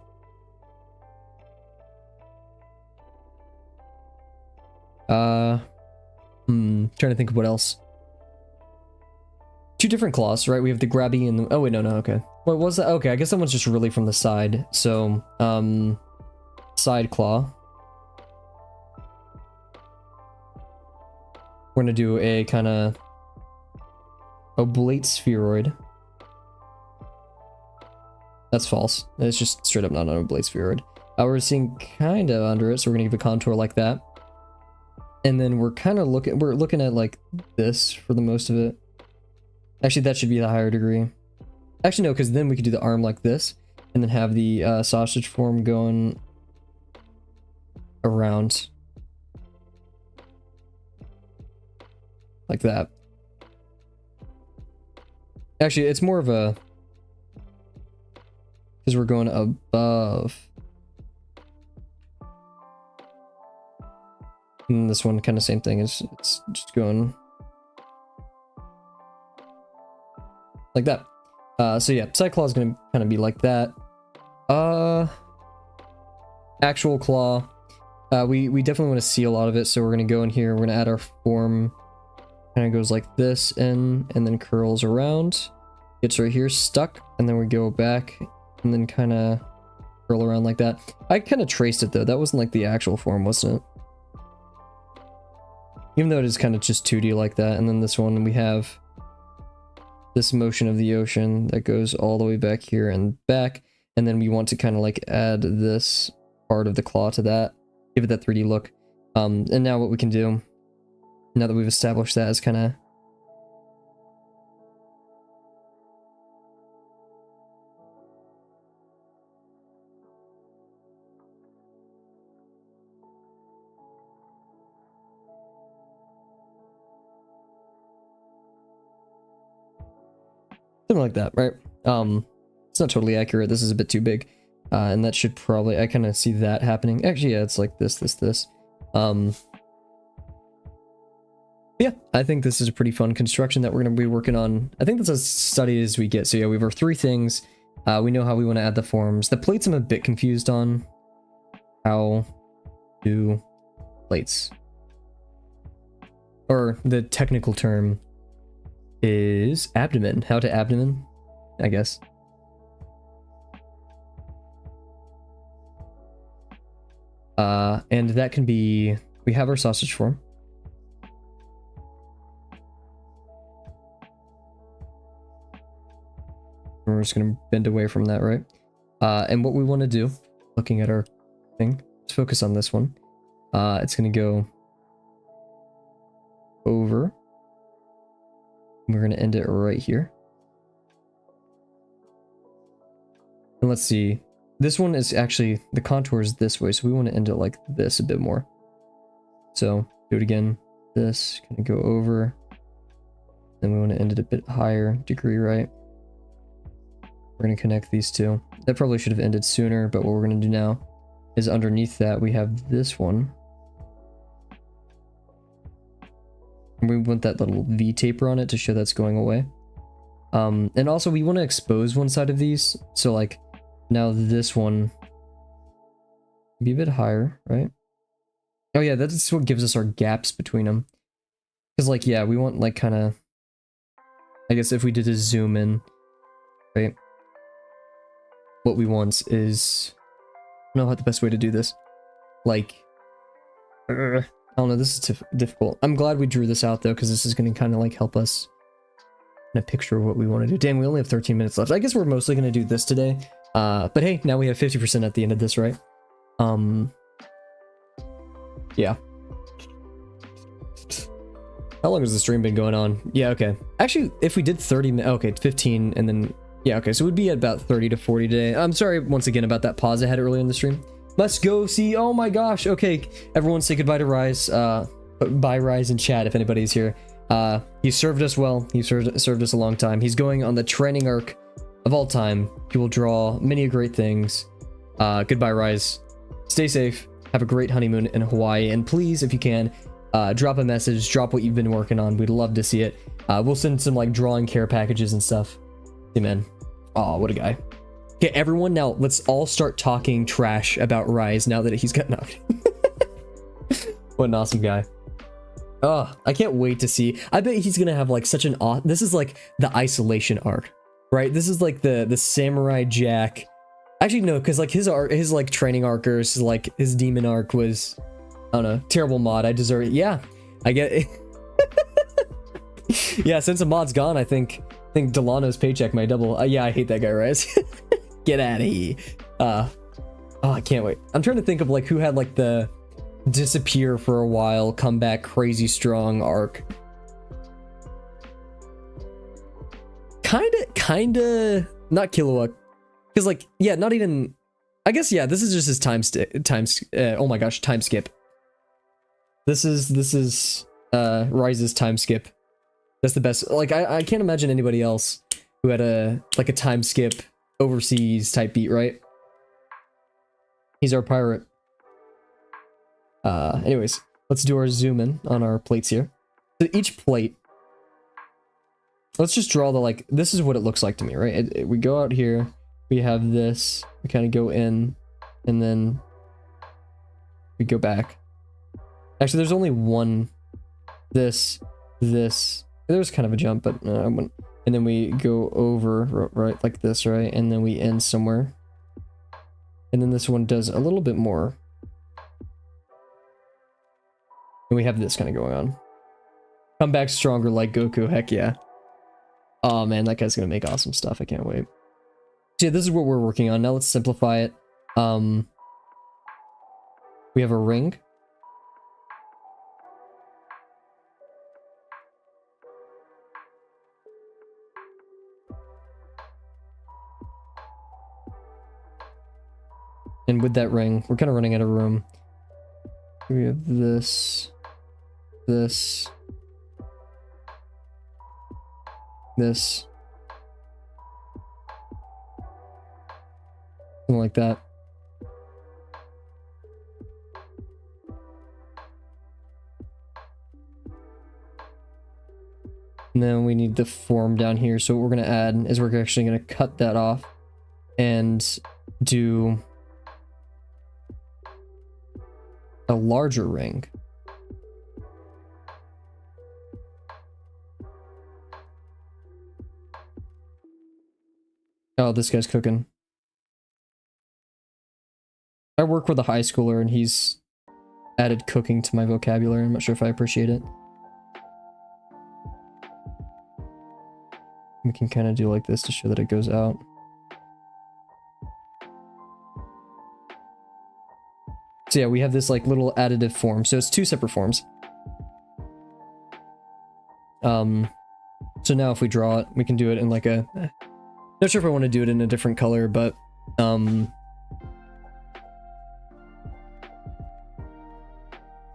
Trying to think of what else. 2 different claws, right? We have the grabby and the... Oh, wait, no, okay. What was that? Okay, I guess that one's just really from the side. So, side claw. We're gonna do a kind of oblate spheroid. That's false. It's just straight up not an oblate spheroid. We're seeing kind of under it, so we're gonna give a contour like that. And then we're kind of looking at like this for the most of it. Actually, that should be the higher degree. Actually, no, because then we could do the arm like this, and then have the sausage form going around. Like that. Actually, it's more of a... Because we're going above. And this one kind of same thing, it's just going... like that. So yeah, side claw is going to kind of be like that. Actual claw. We definitely want to see a lot of it, so we're going to go in here, we're going to add our form. Kind of goes like this in, and then curls around. Gets right here stuck, and then we go back, and then kind of curl around like that. I kind of traced it though, that wasn't like the actual form, wasn't it? Even though it is kind of just 2D like that. And then this one, we have this motion of the ocean that goes all the way back here and back. And then we want to kind of like add this part of the claw to that, give it that 3D look. And now what we can do, now that we've established that, is kind of... something like that, right? It's not totally accurate. This is a bit too big. And that should probably... I kind of see that happening. Actually, yeah, it's like this. Yeah, I think this is a pretty fun construction that we're going to be working on. I think that's as studied as we get. So yeah, we have our 3 things. We know how we want to add the forms. The plates I'm a bit confused on. How do plates? Or the technical term is abdomen. How to abdomen, I guess. And that can be... We have our sausage form. We're just going to bend away from that, right? And what we want to do, looking at our thing, let's focus on this one. It's going to go over. We're going to end it right here. And let's see. This one is actually, the contour is this way, so we want to end it like this a bit more. So, do it again. This, kind of go over. Then we want to end it a bit higher degree, right? We're going to connect these two. That probably should have ended sooner, but what we're going to do now is underneath that we have this one. And we want that little V taper on it to show that's going away. And also we want to expose one side of these. So like now this one be a bit higher, right? Oh yeah, that's what gives us our gaps between them. Because like, yeah, we want like kind of, I guess if we did a zoom in, right? What we want is, I don't know how the best way to do this. Like, I don't know, this is difficult. I'm glad we drew this out though, because this is going to kind of like help us in a picture of what we want to do. Damn, we only have 13 minutes left. I guess we're mostly going to do this today. But hey, now we have 50% at the end of this, right? Yeah. How long has the stream been going on? Yeah, okay. Actually, if we did 30 minutes, okay, 15, and then, yeah, okay, so it would be at about 30 to 40 today. I'm sorry once again about that pause I had earlier in the stream. Let's go see, oh my gosh, okay, everyone say goodbye to Rise. Bye Rise in chat if anybody's here. He served us well, he served us a long time. He's going on the training arc of all time. He will draw many great things. Goodbye Rise. Stay safe. Have a great honeymoon in Hawaii. And please, if you can, drop a message, drop what you've been working on. We'd love to see it. We'll send some like drawing care packages and stuff. Hey man. Oh, what a guy. Okay, everyone, now let's all start talking trash about Rise now that he's got knocked. What an awesome guy. Oh, I can't wait to see. I bet he's gonna have like such an this is like the isolation arc, right? This is like the Samurai Jack. Actually, no, because like his like training arcers, like his demon arc was, I don't know, terrible mod. I deserve it. Yeah, I get it. Yeah, since the mod's gone, I think Delano's paycheck might double. Yeah, I hate that guy, Rise. Get out of here. Oh, I can't wait. I'm trying to think of like who had like the disappear for a while, come back crazy strong arc. Kinda, not Killua. Because like, yeah, not even, I guess, yeah, this is just his oh my gosh, time skip. This is Rise's time skip. That's the best. Like, I can't imagine anybody else who had a time skip overseas type beat, right? He's our pirate. Anyways, let's do our zoom in on our plates here. So each plate, let's just draw the, like, this is what it looks like to me, right? We go out here, we have this, we kind of go in, and then we go back. Actually, there's only one, this, there's kind of a jump, but and then we go over, right, like this, right? And then we end somewhere. And then this one does a little bit more. And we have this kind of going on. Come back stronger like Goku, heck yeah. Oh man, that guy's gonna make awesome stuff, I can't wait. So yeah, this is what we're working on. Now let's simplify it. We have a ring. And with that ring, we're kind of running out of room. We have this, this, this, something like that. And then we need the form down here. So what we're going to add is we're actually going to cut that off and do a larger ring. Oh, this guy's cooking. I work with a high schooler and he's added cooking to my vocabulary. I'm not sure if I appreciate it. We can kind of do like this to show that it goes out. So yeah, we have this like little additive form. So it's two separate forms. So now if we draw it, we can do it in like a, not sure if I want to do it in a different color, but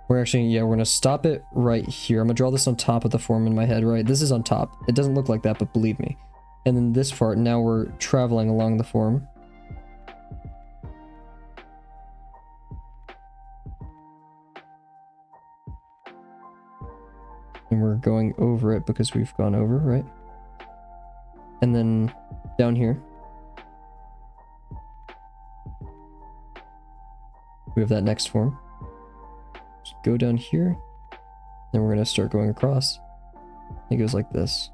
we're actually, yeah, we're gonna stop it right here. I'm gonna draw this on top of the form in my head, right? This is on top. It doesn't look like that, but believe me. And then this part, now we're traveling along the form. right? Because we've gone over, right? And then down here, we have that next form. Just go down here, then we're going to start going across. It goes like this.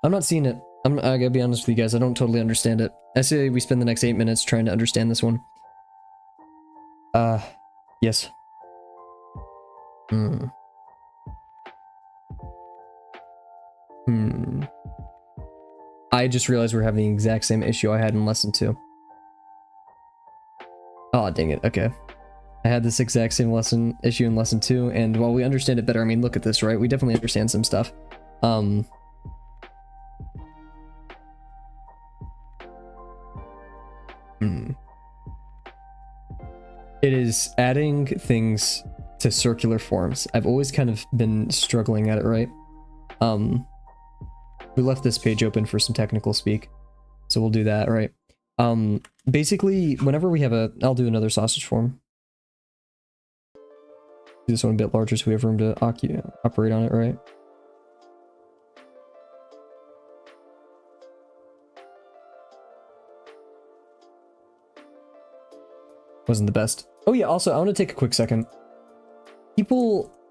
I'm not seeing it. I gotta be honest with you guys, I don't totally understand it. I say we spend the next 8 minutes trying to understand this one. Yes. I just realized we're having the exact same issue I had in lesson 2. Oh, dang it. Okay. I had this exact same issue in lesson 2, and while we understand it better, I mean, look at this, right? We definitely understand some stuff. It is adding things to circular forms. I've always kind of been struggling at it, right? We left this page open for some technical speak, so we'll do that, right? Basically, whenever we have I'll do another sausage form. Do this one a bit larger so we have room to operate on it, right? Wasn't the best. Oh yeah, also, I want to take a quick second.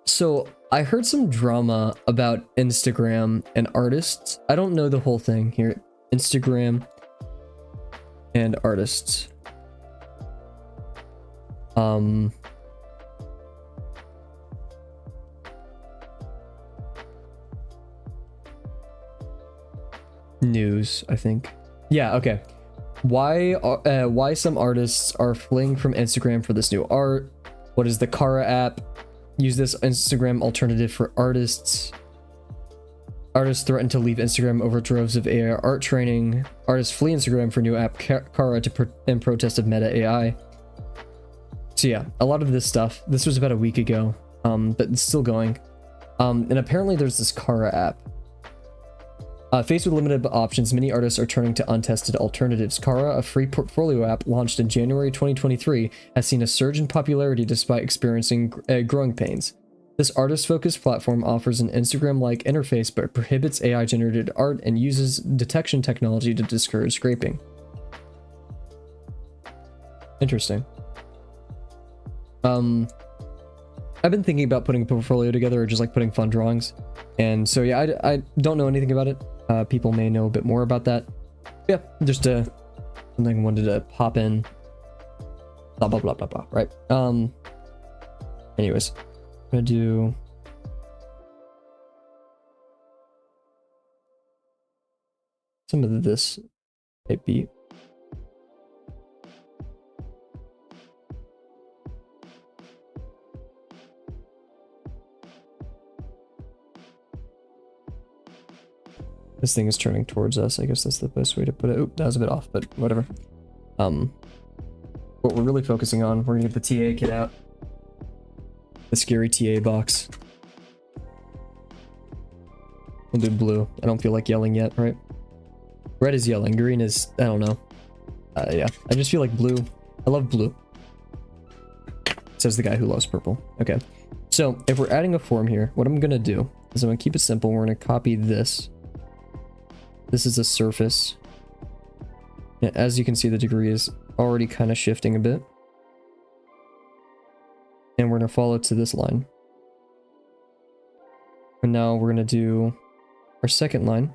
So I heard some drama about Instagram and artists. I don't know the whole thing here. Instagram and artists. News, I think. Yeah, okay. Why some artists are fleeing from Instagram for this new art? What is the Kara app? Use this Instagram alternative for artists. Artists threaten to leave Instagram over droves of AI art training. Artists flee Instagram for new app Kara in protest of Meta AI. So yeah, a lot of this stuff. This was about a week ago, but it's still going. And apparently there's this Kara app. Faced with limited options, many artists are turning to untested alternatives. Kara, a free portfolio app launched in January 2023, has seen a surge in popularity despite experiencing growing pains. This artist-focused platform offers an Instagram-like interface but prohibits AI-generated art and uses detection technology to discourage scraping. Interesting. I've been thinking about putting a portfolio together or just like putting fun drawings. And so yeah, I don't know anything about it. People may know a bit more about that. Yeah, just something I wanted to pop in. Blah, blah, blah, blah, blah, right? Anyways, I'm gonna do... some of this type beat. This thing is turning towards us. I guess that's the best way to put it. Oop, that was a bit off, but whatever. What we're really focusing on, we're gonna get the TA kit out. The scary TA box. We'll do blue. I don't feel like yelling yet, right? Red is yelling. Green is, I don't know. Yeah, I just feel like blue. I love blue. Says the guy who loves purple. Okay. So if we're adding a form here, what I'm gonna do is I'm gonna keep it simple. We're gonna copy this. This is a surface. And as you can see, the degree is already kind of shifting a bit. And we're going to follow to this line. And now we're going to do our second line.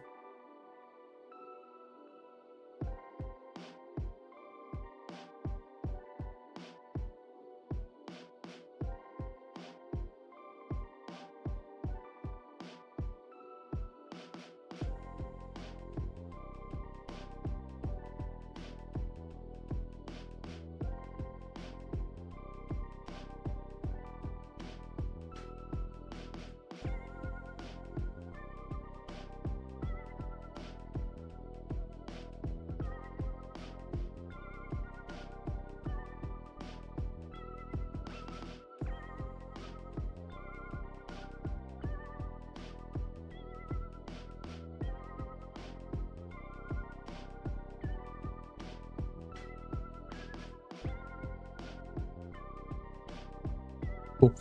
Cool.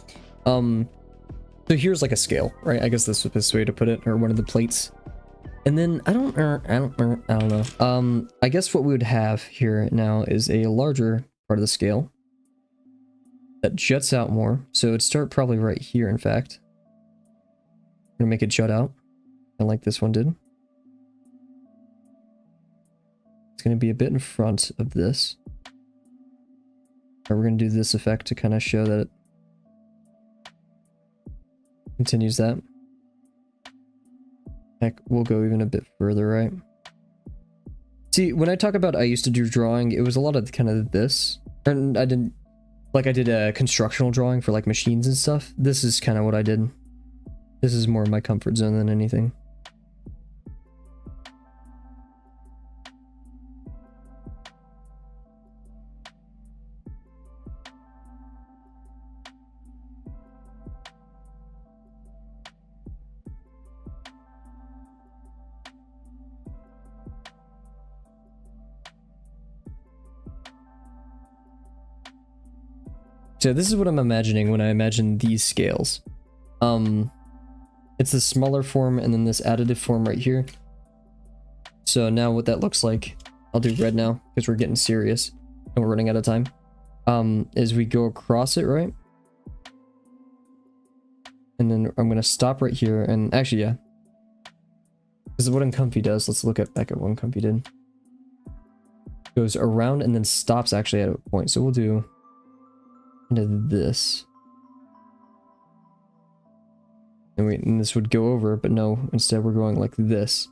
So here's like a scale, right? I guess that's the best way to put it, or one of the plates. And then I don't know. I guess what we would have here now is a larger part of the scale that juts out more. So it'd start probably right here, in fact. I'm gonna make it jut out, and like this one did. It's gonna be a bit in front of this. Or we're gonna do this effect to kind of show that it continues that. Heck, we'll go even a bit further, right? See, when I talk about I used to do drawing, it was a lot of kind of this. And I didn't, like I did a constructional drawing for like machines and stuff. This is kind of what I did. This is more my comfort zone than anything. So this is what I'm imagining when I imagine these scales. It's the smaller form and then this additive form right here. So now what that looks like, I'll do red now because we're getting serious and we're running out of time. Is we go across it, right? And then I'm gonna stop right here and actually, yeah. This is what Uncomfy does. Let's look back at what Uncomfy did. Goes around and then stops actually at a point. So we'll do into this. And this would go over, but no, instead we're going like this.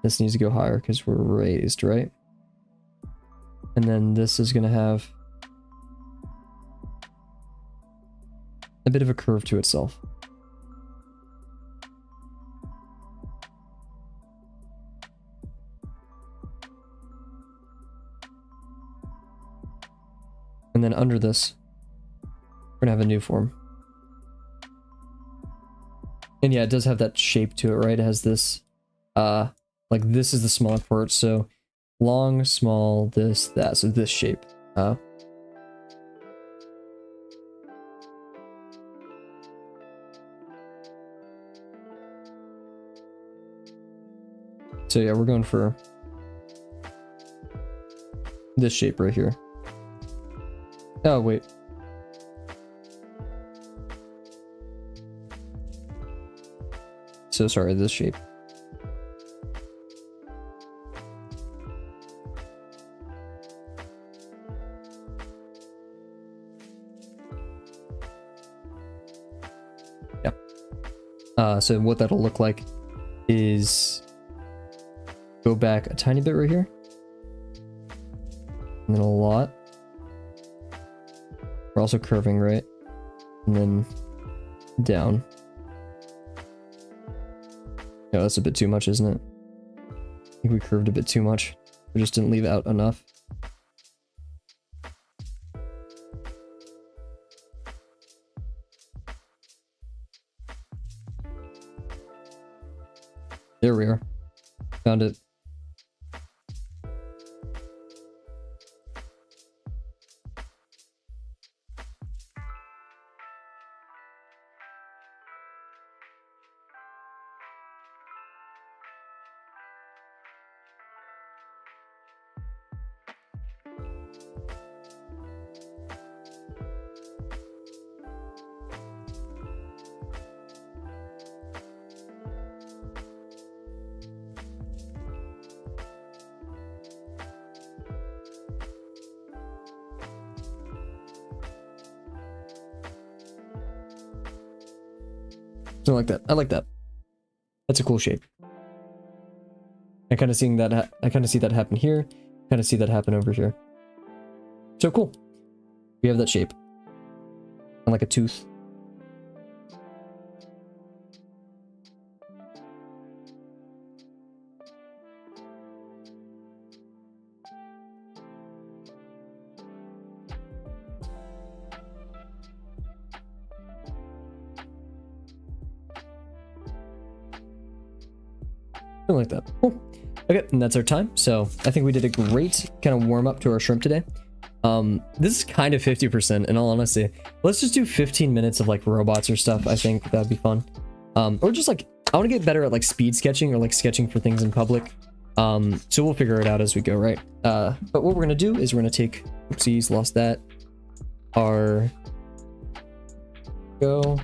This needs to go higher because we're raised, right? And then this is gonna have a bit of a curve to itself. And then under this, we're gonna have a new form. And yeah, it does have that shape to it, right? It has this, like this is the smaller part, so long, small, this, that, so this shape. So yeah, we're going for this shape right here. Oh, wait. So sorry, this shape. Yeah. So what that'll look like is go back a tiny bit right here. And then a lot. We're also curving, right? And then down. No, that's a bit too much, isn't it? I think we curved a bit too much. We just didn't leave out enough. There we are. Found it. Something like that. I like that. That's a cool shape. I kind of seeing that. I kind of see that happen here. Kind of see that happen over here. So cool. We have that shape. And like a tooth. Something like that. Cool. Okay, and that's our time. So I think we did a great kind of warm up to our shrimp today. This is kind of 50% in all honesty. Let's just do 15 minutes of like robots or stuff. I think that'd be fun. Or just like, I want to get better at like speed sketching or like sketching for things in public. So we'll figure it out as we go, right? But what we're gonna do is we're gonna take, oopsies, lost that. Our go.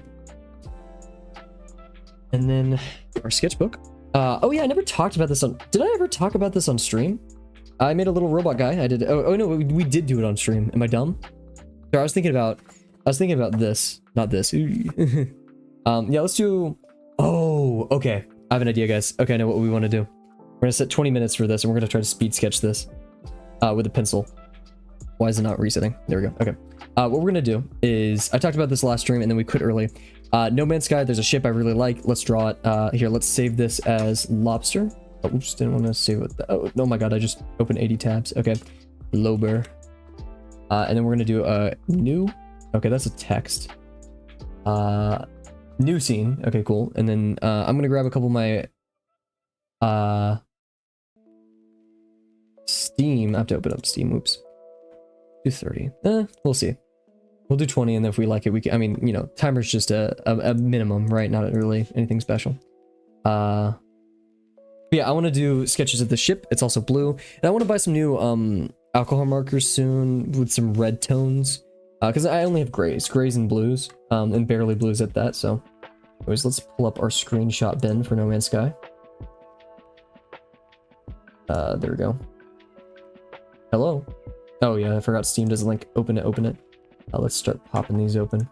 And then our sketchbook. Oh yeah, I never talked about this on, did I ever talk about this on stream? I made a little robot guy. I did, oh no, we did do it on stream. Am I dumb? Sorry, I was thinking about this, not this. Yeah, let's do, oh, okay. I have an idea, guys. Okay, I know what we want to do. We're gonna set 20 minutes for this, and we're gonna try to speed sketch this with a pencil. Why is it not resetting? There we go. Okay. What we're gonna do is, I talked about this last stream, and then we quit early. No Man's Sky, there's a ship I really like. Let's draw it. Here, let's save this as Lobster. Oh, oops, didn't want to save it. Oh my god, I just opened 80 tabs. Okay. Lobster. And then we're gonna do a new. Okay, that's a text. New scene. Okay, cool. And then I'm gonna grab a couple of my Steam. I have to open up Steam. Oops. Do 30. We'll see. We'll do 20, and then if we like it, we can. I mean, you know, timer's just a minimum, right? Not really anything special. Yeah, I want to do sketches of the ship. It's also blue, and I want to buy some new alcohol markers soon with some red tones, because I only have grays and blues, and barely blues at that. So, anyways, let's pull up our screenshot bin for No Man's Sky. There we go. Hello. Oh yeah, I forgot Steam doesn't like open it. Let's start popping these open.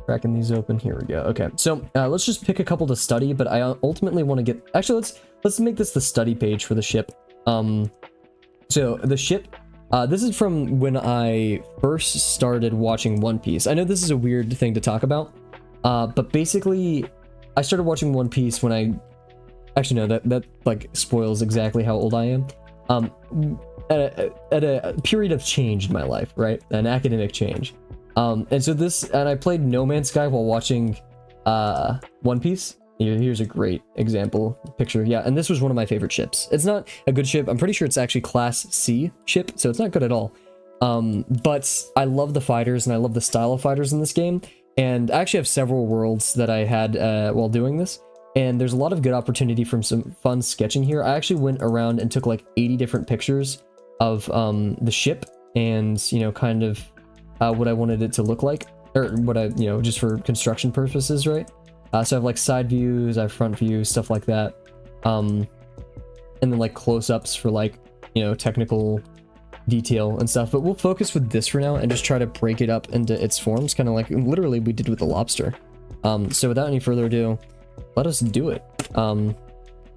Cracking these open. Here we go. Okay, so let's just pick a couple to study, but I ultimately want to get. Actually, let's make this the study page for the ship. So the ship. This is from when I first started watching One Piece. I know this is a weird thing to talk about, but basically, I started watching One Piece when I. Actually, no, that like spoils exactly how old I am. At a period of change in my life, right? An academic change. And so I played No Man's Sky while watching One Piece. Here's a great example picture. Yeah, and this was one of my favorite ships. It's not a good ship. I'm pretty sure it's actually Class C ship, so it's not good at all. But I love the fighters, and I love the style of fighters in this game. And I actually have several worlds that I had while doing this. And there's a lot of good opportunity from some fun sketching here. I actually went around and took like 80 different pictures of the ship, and you know, kind of what I wanted it to look like, or what I, you know, just for construction purposes, right? So I have like side views, I have front views, stuff like that, and then like close-ups for like, you know, technical detail and stuff. But we'll focus with this for now and just try to break it up into its forms, kind of like literally we did with the lobster. So without any further ado, let us do it.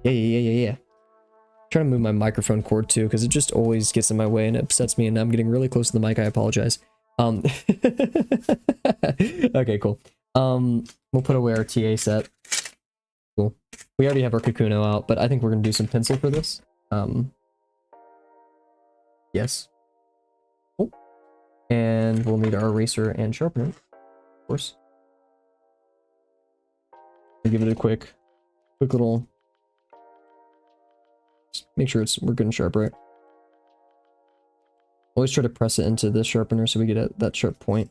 Yeah. Trying to move my microphone cord too, because it just always gets in my way and it upsets me, and I'm getting really close to the mic. I apologize. Okay, cool. We'll put away our TA set. Cool. We already have our Kakuno out, but I think we're gonna do some pencil for this. Yes. Cool. And we'll need our eraser and sharpener, of course. I'll give it a quick little. Just make sure we're good and sharp, right? Always try to press it into this sharpener so we get that sharp point.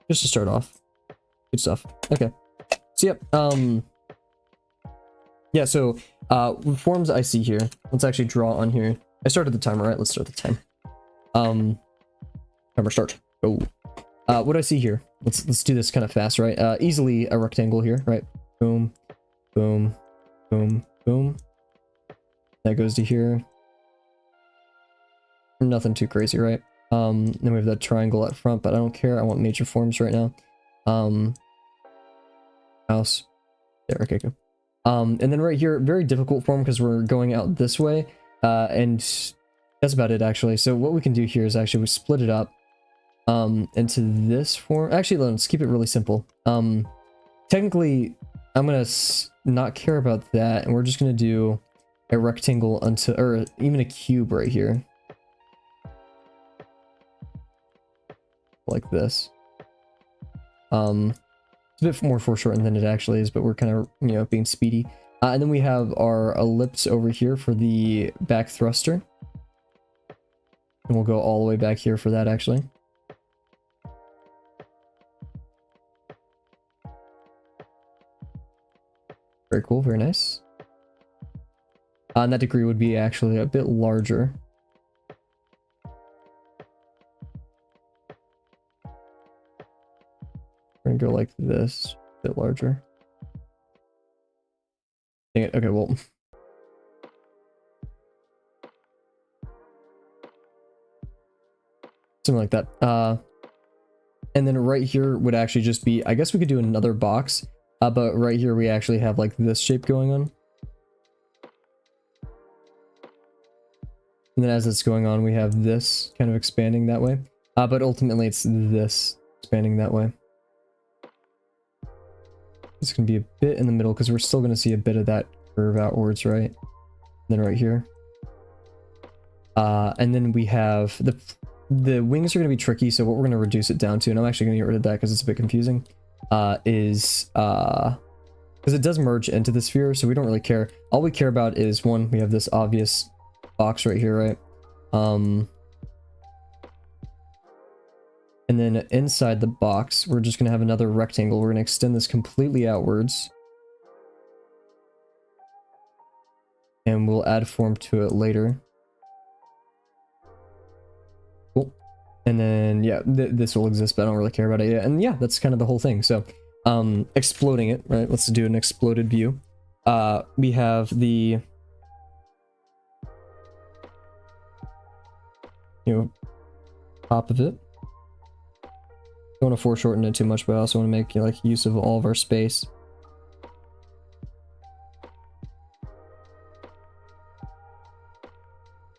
Just to start off. Good stuff. Okay. So yep. Yeah, so forms I see here. Let's actually draw on here. I started the timer, right? Let's start the time. Timer start. Oh. What do I see here? Let's do this kind of fast, right? Easily a rectangle here, right? Boom, boom, boom, boom. That goes to here. Nothing too crazy, right? Then we have that triangle up front, but I don't care. I want major forms right now. Mouse. There, okay, go. And then right here, very difficult form because we're going out this way. And that's about it, actually. So what we can do here is actually we split it up into this form. Actually, let's keep it really simple. Technically, I'm gonna not care about that, and we're just gonna do a rectangle or even a cube right here. Like this. It's a bit more foreshortened than it actually is, but we're kind of, you know, being speedy. And then we have our ellipse over here for the back thruster. And we'll go all the way back here for that, actually. Very cool, very nice. And that degree would be actually a bit larger. We're gonna go like this, a bit larger. Dang it, okay, well. Something like that. And then right here would actually just be, I guess we could do another box, but right here we actually have like this shape going on. And then as it's going on, we have this kind of expanding that way. But ultimately it's this expanding that way. It's going to be a bit in the middle because we're still going to see a bit of that curve outwards, right? And then right here. And then we have the wings are going to be tricky, so what we're going to reduce it down to, and I'm actually going to get rid of that because it's a bit confusing, is because it does merge into the sphere, so we don't really care. All we care about is, one, we have this obvious box right here, right? And then inside the box, we're just going to have another rectangle. We're going to extend this completely outwards. And we'll add form to it later. Cool. And then, yeah, this will exist, but I don't really care about it yet. And yeah, that's kind of the whole thing. So, exploding it, right? Let's do an exploded view. We have the, top of it. Don't want to foreshorten it too much, but I also want to make like use of all of our space.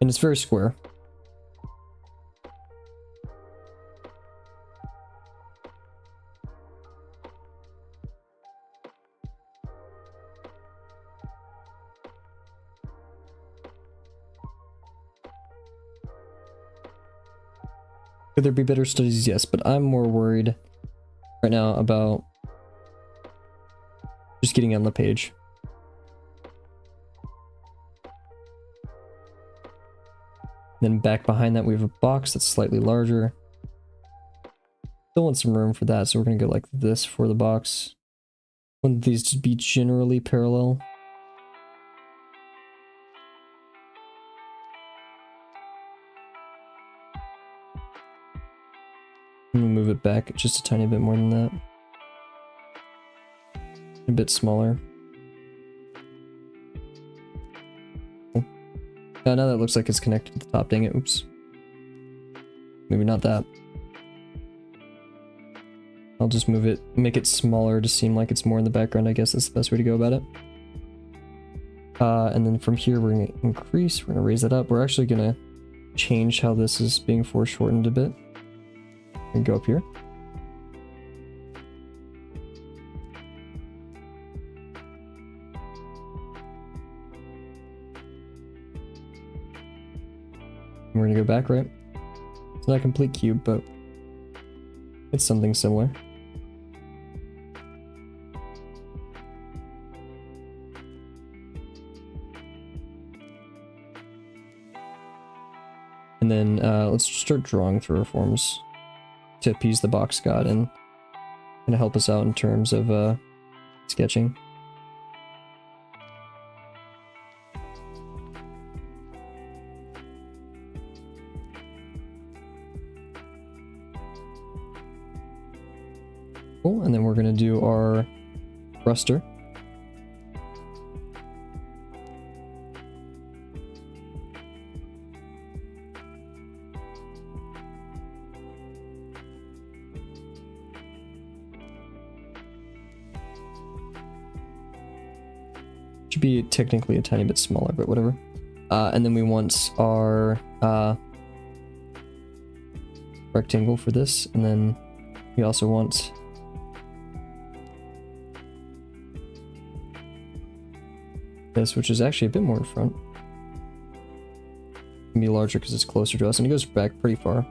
And it's very square. Could there be better studies? Yes, but I'm more worried right now about just getting on the page. Then back behind that we have a box that's slightly larger. Still want some room for that, so we're gonna go like this for the box. Want these to be generally parallel. I'm gonna move it back just a tiny bit more than that. A bit smaller. Cool. Now that looks like it's connected to the top, dang it, oops. Maybe not that. I'll just move it, make it smaller to seem like it's more in the background, I guess that's the best way to go about it. And then from here we're gonna increase, we're gonna raise that up. We're actually gonna change how this is being foreshortened a bit. And go up here. And we're gonna go back, right? It's not a complete cube, but it's something similar. And then let's start drawing through our forms to appease the box god and kind of help us out in terms of sketching. Cool, and then we're going to do our thruster. Should be technically a tiny bit smaller, but whatever. And then we want our rectangle for this, and then we also want this, which is actually a bit more in front. It can be larger because it's closer to us, and it goes back pretty far.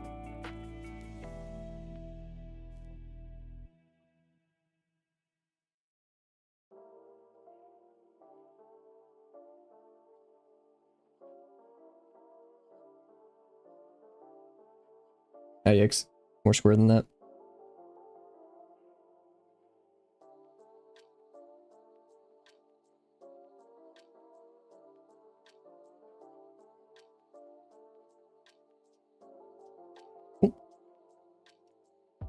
Ah, yikes. More square than that.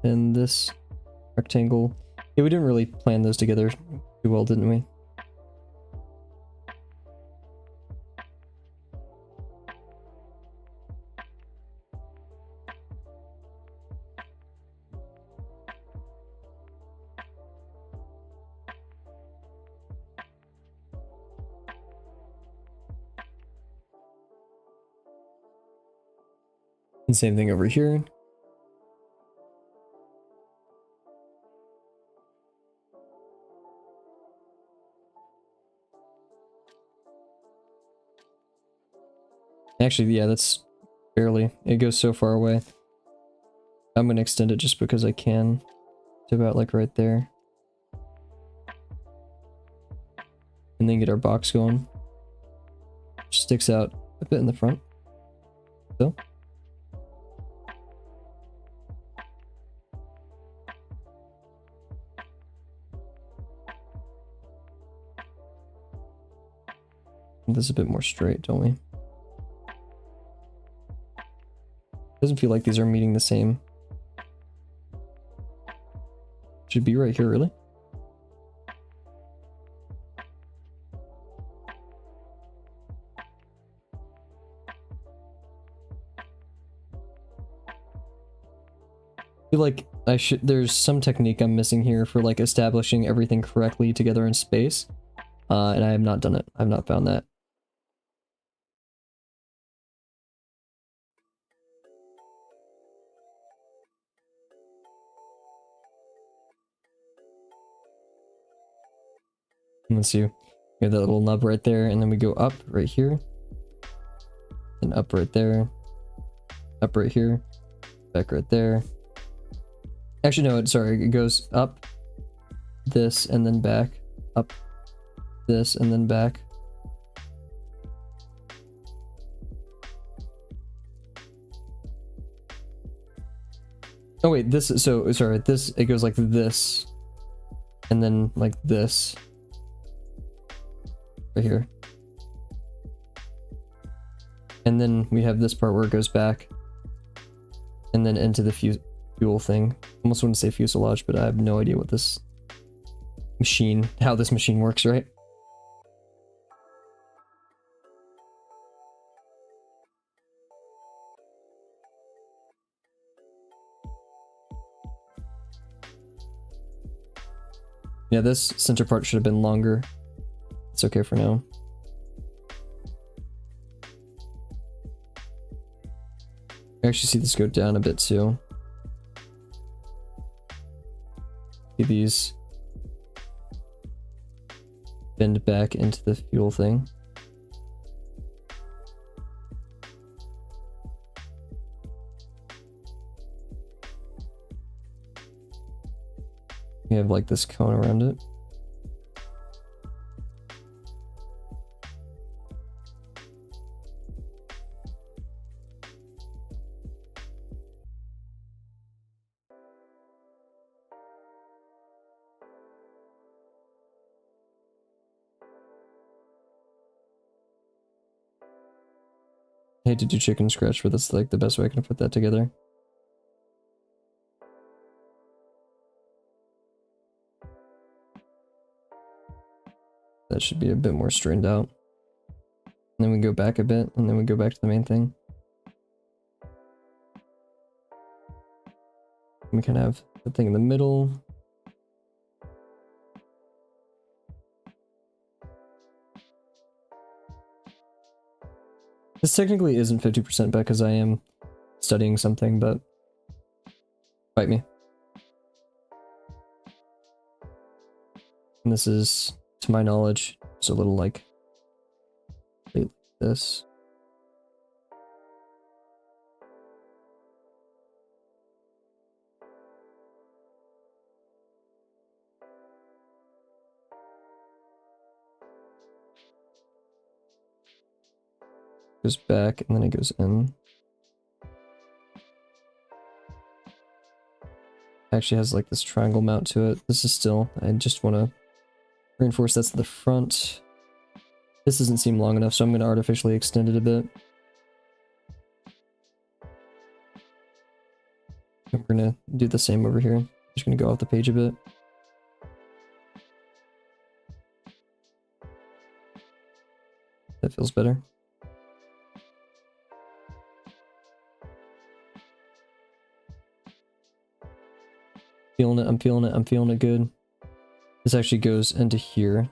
And this rectangle. Yeah, we didn't really plan those together too well, didn't we? And same thing over here. Actually, yeah, that's barely. It goes so far away. I'm gonna extend it just because I can. To about like right there. And then get our box going. Which sticks out a bit in the front. So. This is a bit more straight, don't we? Doesn't feel like these are meeting the same. Should be right here, really. I feel like there's some technique I'm missing here for like establishing everything correctly together in space. And I have not done it. I've not found that. Let's see. We have that little nub right there, and then we go up right here. And up right there. Up right here. Back right there. Actually, no, sorry. It goes up, this, and then back. Up, this, and then back. Oh wait, this is, so, sorry, this, it goes like this. And then like this. Right here. And then we have this part where it goes back. And then into the fuel thing. Almost want to say fuselage, but I have no idea what this machine, how this machine works, right? Yeah, this center part should have been longer. It's okay for now. I actually see this go down a bit too. See these bend back into the fuel thing. We have like this cone around it. I hate to do chicken scratch, but that's like the best way I can put that together. That should be a bit more straightened out. And then we go back a bit, and then we go back to the main thing. We can have the thing in the middle. This technically isn't 50% back because I am studying something, but fight me. And this is, to my knowledge, just a little like this. Goes back and then it goes in. actually has like this triangle mount to it. This is still, I just want to reinforce that's the front. This doesn't seem long enough, so I'm going to artificially extend it a bit. And we're going to do the same over here. Just going to go off the page a bit. That feels better. Feeling it, I'm feeling it, I'm feeling it good. This actually goes into here.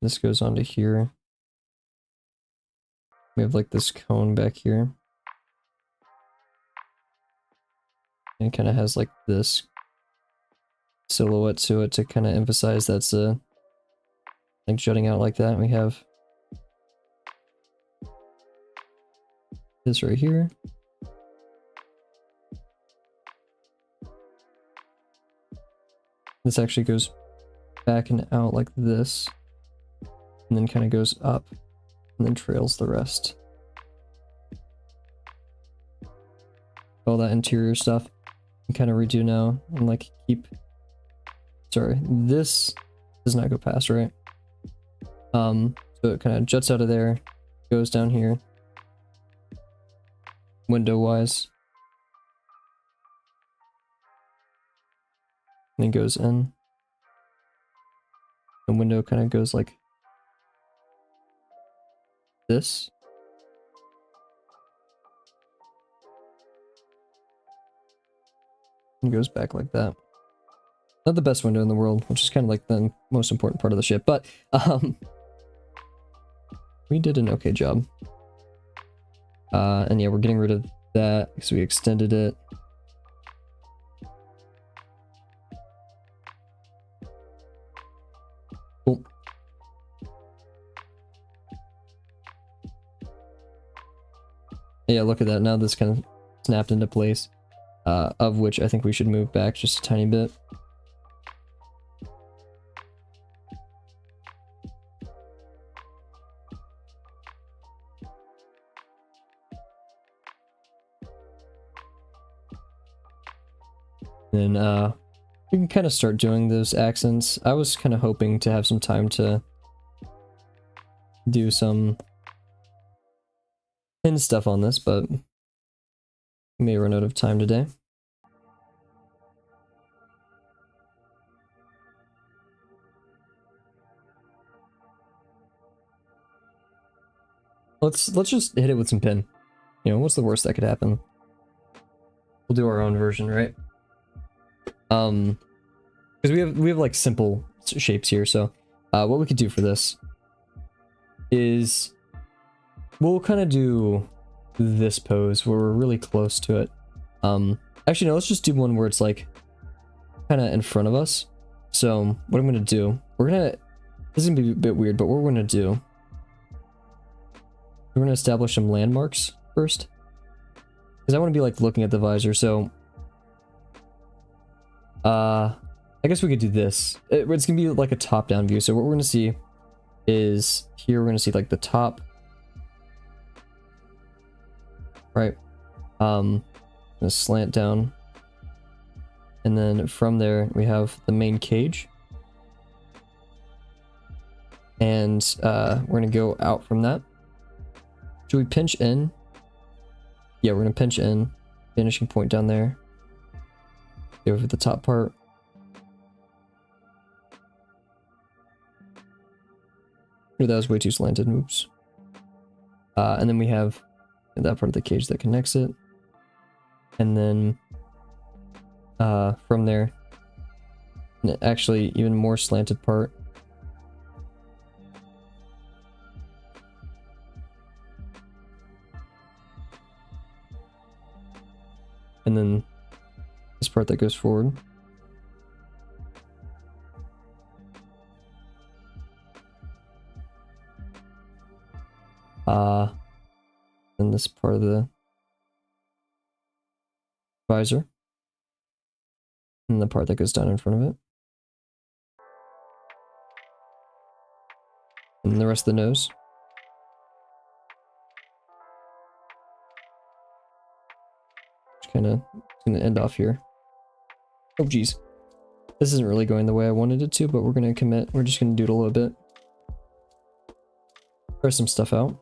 This goes onto here. We have like this cone back here. And it kind of has like this silhouette to it to kind of emphasize that's like jutting out like that. And we have this right here. This actually goes back and out like this, and then kind of goes up and then trails the rest. All that interior stuff and kind of redo now and like keep, sorry, this does not go past, right? So it kind of juts out of there, goes down here window wise, and then goes in. The window kind of goes like this. And goes back like that. Not the best window in the world, which is kind of like the most important part of the ship, but we did an okay job. And yeah, we're getting rid of that because we extended it. Cool. Yeah, look at that. Now this kind of snapped into place, of which I think we should move back just a tiny bit. Then we can kind of start doing those accents. I was kind of hoping to have some time to do some pin stuff on this, but we may run out of time today. Let's just hit it with some pin. You know, what's the worst that could happen? We'll do our own version, right? Because we have like simple shapes here, so what we could do for this is we'll kind of do this pose where we're really close to it. Actually no, let's just do one where it's like kind of in front of us. So what I'm gonna do, this is gonna be a bit weird, but what we're gonna do, we're gonna establish some landmarks first, because I want to be like looking at the visor. So I guess we could do this. It's gonna be like a top-down view. So what we're gonna see is here we're gonna see like the top, right? Gonna slant down, and then from there we have the main cage, and we're gonna go out from that. Should we pinch in? Yeah, we're gonna pinch in, finishing point down there. Go over the top part. That was way too slanted. Oops. And then we have that part of the cage that connects it. And then from there, actually even more slanted part. And then this part that goes forward. And this part of the visor. And the part that goes down in front of it. And the rest of the nose. kind of gonna end off here. Oh geez, this isn't really going the way I wanted it to, but we're gonna commit. We're just gonna doodle a bit. Try some stuff out.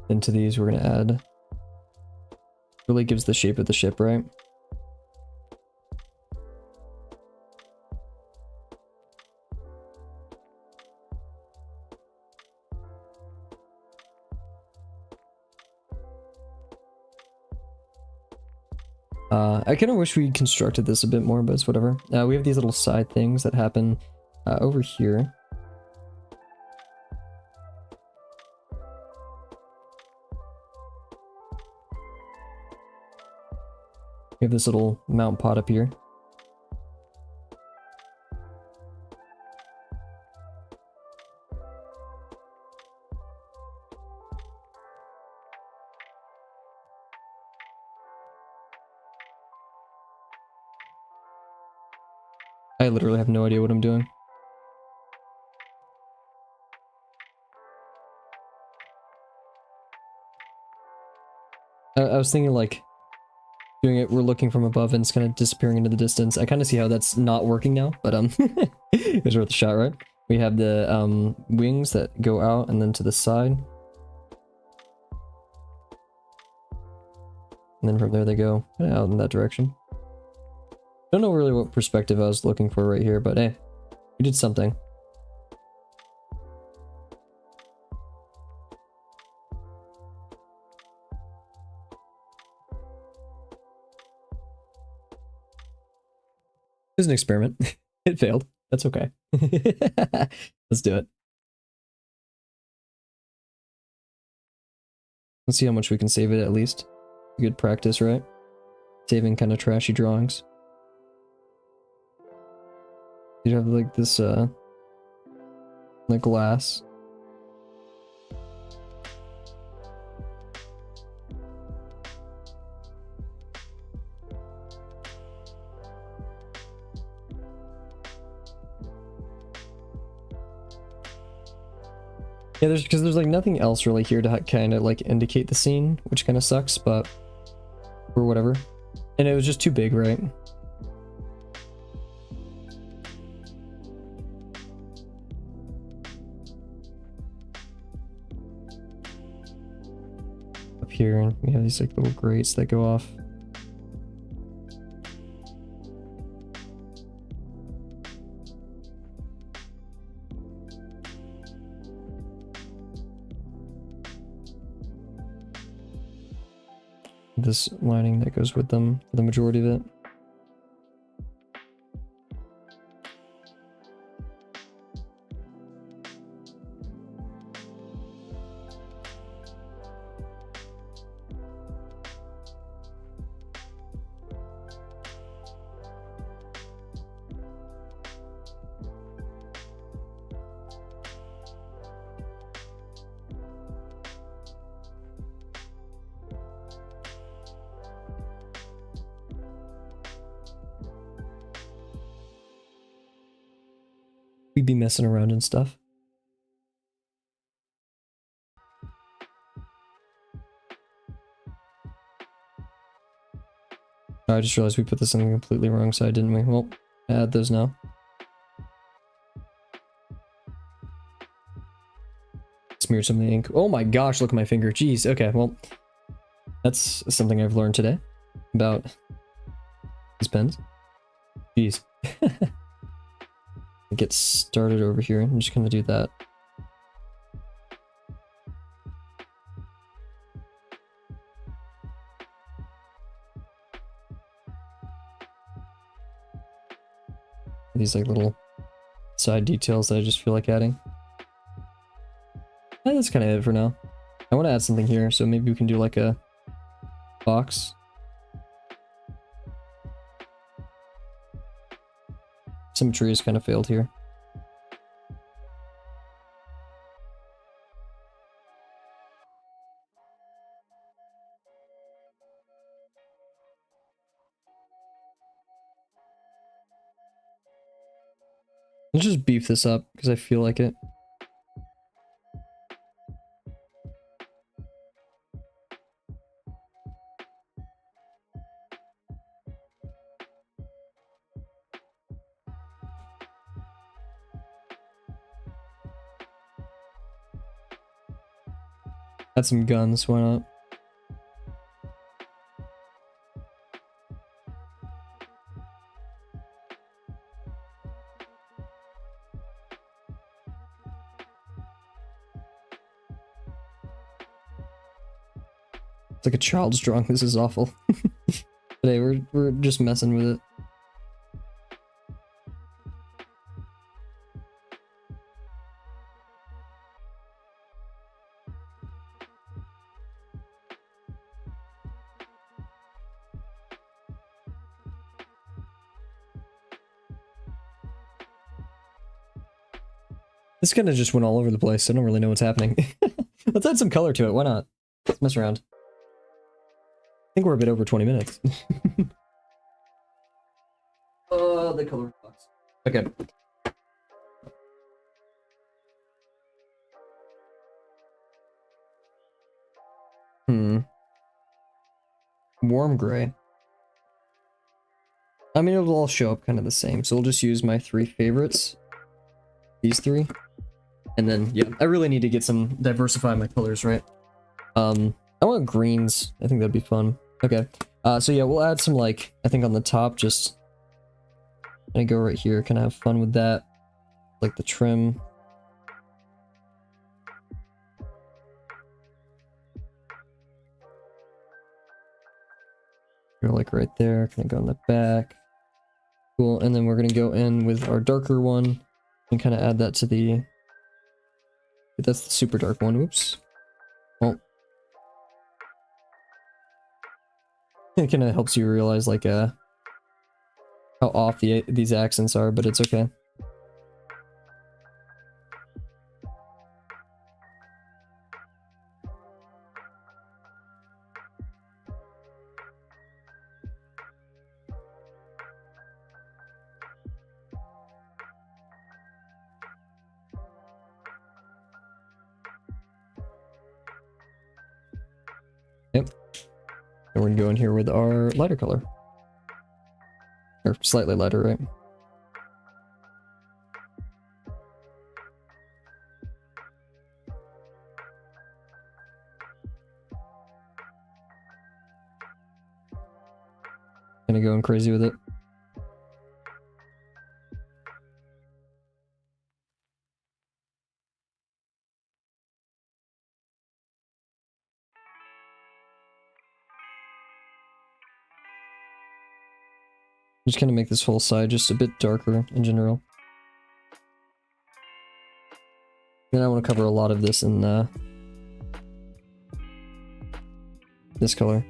Into these, we're gonna add. Really gives the shape of the ship, right? I kind of wish we constructed this a bit more, but it's whatever. We have these little side things that happen over here. We have this little mount pot up here. I literally have no idea what I'm doing. I was thinking like doing it, we're looking from above and it's kind of disappearing into the distance. I kind of see how that's not working now, but it was worth a shot, right? We have the wings that go out and then to the side. And then from there they go out in that direction. Don't know really what perspective I was looking for right here, but hey, we did something. It was an experiment. It failed. That's okay. Let's do it. Let's see how much we can save it at least. Good practice, right? Saving kind of trashy drawings. You have like this the glass. Yeah, because there's like nothing else really here to kind of like indicate the scene, which kind of sucks, but or whatever. And it was just too big, right? Up here, we have these like little grates that go off. This lining that goes with them for the majority of it. We'd be messing around and stuff. Oh, I just realized we put this on the completely wrong side, didn't we? Well, add those now. Smear some of the ink. Oh my gosh, look at my finger. Jeez, okay, well, that's something I've learned today about these pens. Jeez. Get started over here. I'm just gonna do that. These like little side details that I just feel like adding. That's kind of it for now. I want to add something here, so maybe we can do like a box. Symmetry has kind of failed here. Let's just beef this up because I feel like it. Add some guns, why not? It's like a child's drawing. This is awful. Today we're just messing with it. This kind of just went all over the place. I don't really know what's happening. Let's add some color to it. Why not? Let's mess around. I think we're a bit over 20 minutes. The color box. Okay. Warm gray. I mean, it'll all show up kind of the same, so we'll just use my 3 favorites. These 3. And then, yeah, I really need to get some, diversify my colors, right? I want greens. I think that'd be fun. Okay. So yeah, we'll add some, like, I think on the top, just gonna go right here, kind of have fun with that. Like the trim. Go like right there, kind of go in the back. Cool, and then we're gonna go in with our darker one and kind of add that to the... That's the super dark one, oops. Well, it kind of helps you realize like how off these accents are, but it's okay. Yep. And we're gonna go in here with our lighter color. Or slightly lighter, right? Kinda going crazy with it. Just kind of make this whole side just a bit darker in general. Then I want to cover a lot of this in this color.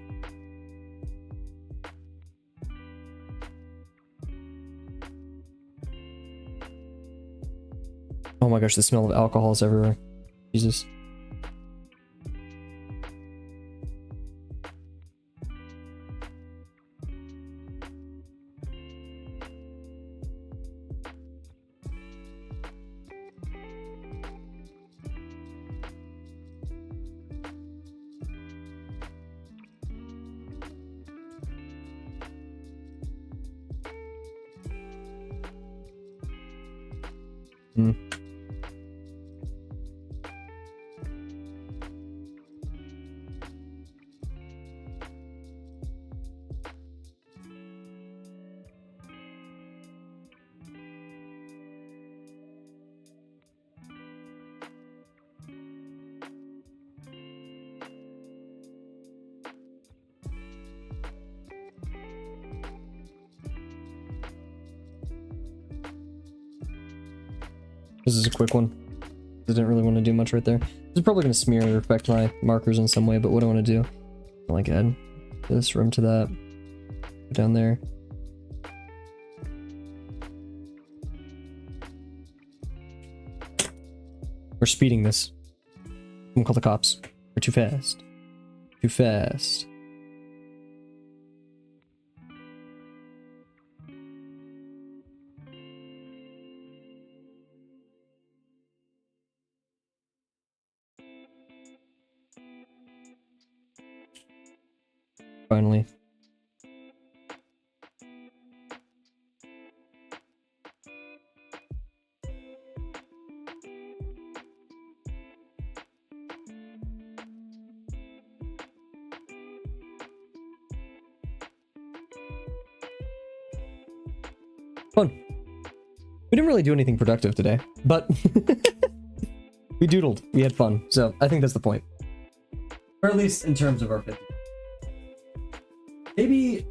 Oh my gosh, the smell of alcohol is everywhere. Jesus. This is a quick one. I didn't really want to do much right there. This is probably going to smear or affect my markers in some way, but what do I want to do? Like add this room to that. Go down there. We're speeding this. I'm gonna call the cops. We're too fast. Too fast. finally. Fun. We didn't really do anything productive today, but we doodled. We had fun, so I think that's the point. Or at least in terms of our 50. Maybe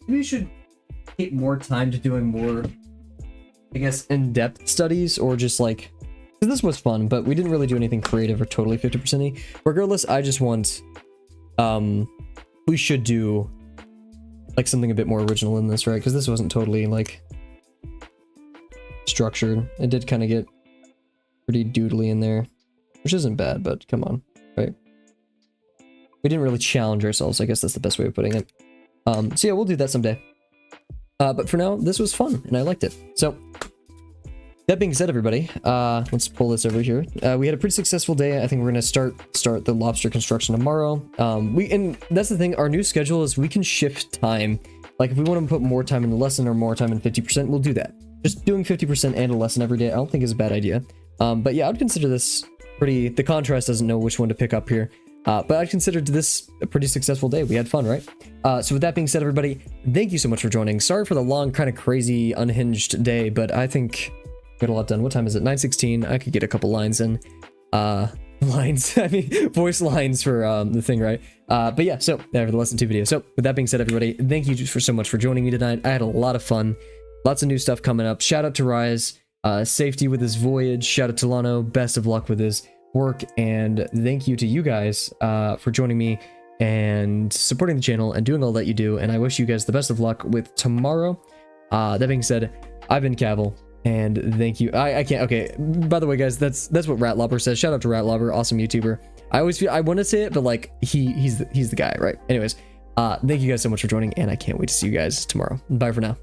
we should take more time to doing more, I guess, in-depth studies, or just like, because this was fun, but we didn't really do anything creative or totally 50%-y. Regardless, I just want, we should do like something a bit more original in this, right? Because this wasn't totally like structured. It did kind of get pretty doodly in there, which isn't bad, but come on, right? We didn't really challenge ourselves. I guess that's the best way of putting it. So yeah, we'll do that someday. But for now, this was fun and I liked it. So that being said, everybody, let's pull this over here. We had a pretty successful day. I think we're gonna start the lobster construction tomorrow. And that's the thing. Our new schedule is we can shift time. Like if we want to put more time in the lesson or more time in 50%, we'll do that. Just doing 50% and a lesson every day, I don't think is a bad idea. But yeah, I'd consider this pretty. The contrast doesn't know which one to pick up here. But I'd consider this a pretty successful day. We had fun, right? So with that being said, everybody, thank you so much for joining. Sorry for the long, kind of crazy, unhinged day, but I think we got a lot done. What time is it? 9:16. I could get a couple lines in. Lines. I mean, voice lines for the thing, right? But yeah, so for the lesson 2 video. So with that being said, everybody, thank you for so much for joining me tonight. I had a lot of fun. Lots of new stuff coming up. Shout out to Rise. Safety with his voyage. Shout out to Lano. Best of luck with his work, and thank you to you guys for joining me and supporting the channel and doing all that you do, and I wish you guys the best of luck with tomorrow. That being said, I've been Kavel, and thank you. I can't. Okay, by the way, guys, that's what Ratlobber says. Shout out to Ratlobber, awesome YouTuber. I always feel I want to say it, but like he's the guy, right? Anyways, thank you guys so much for joining, and I can't wait to see you guys tomorrow. Bye for now.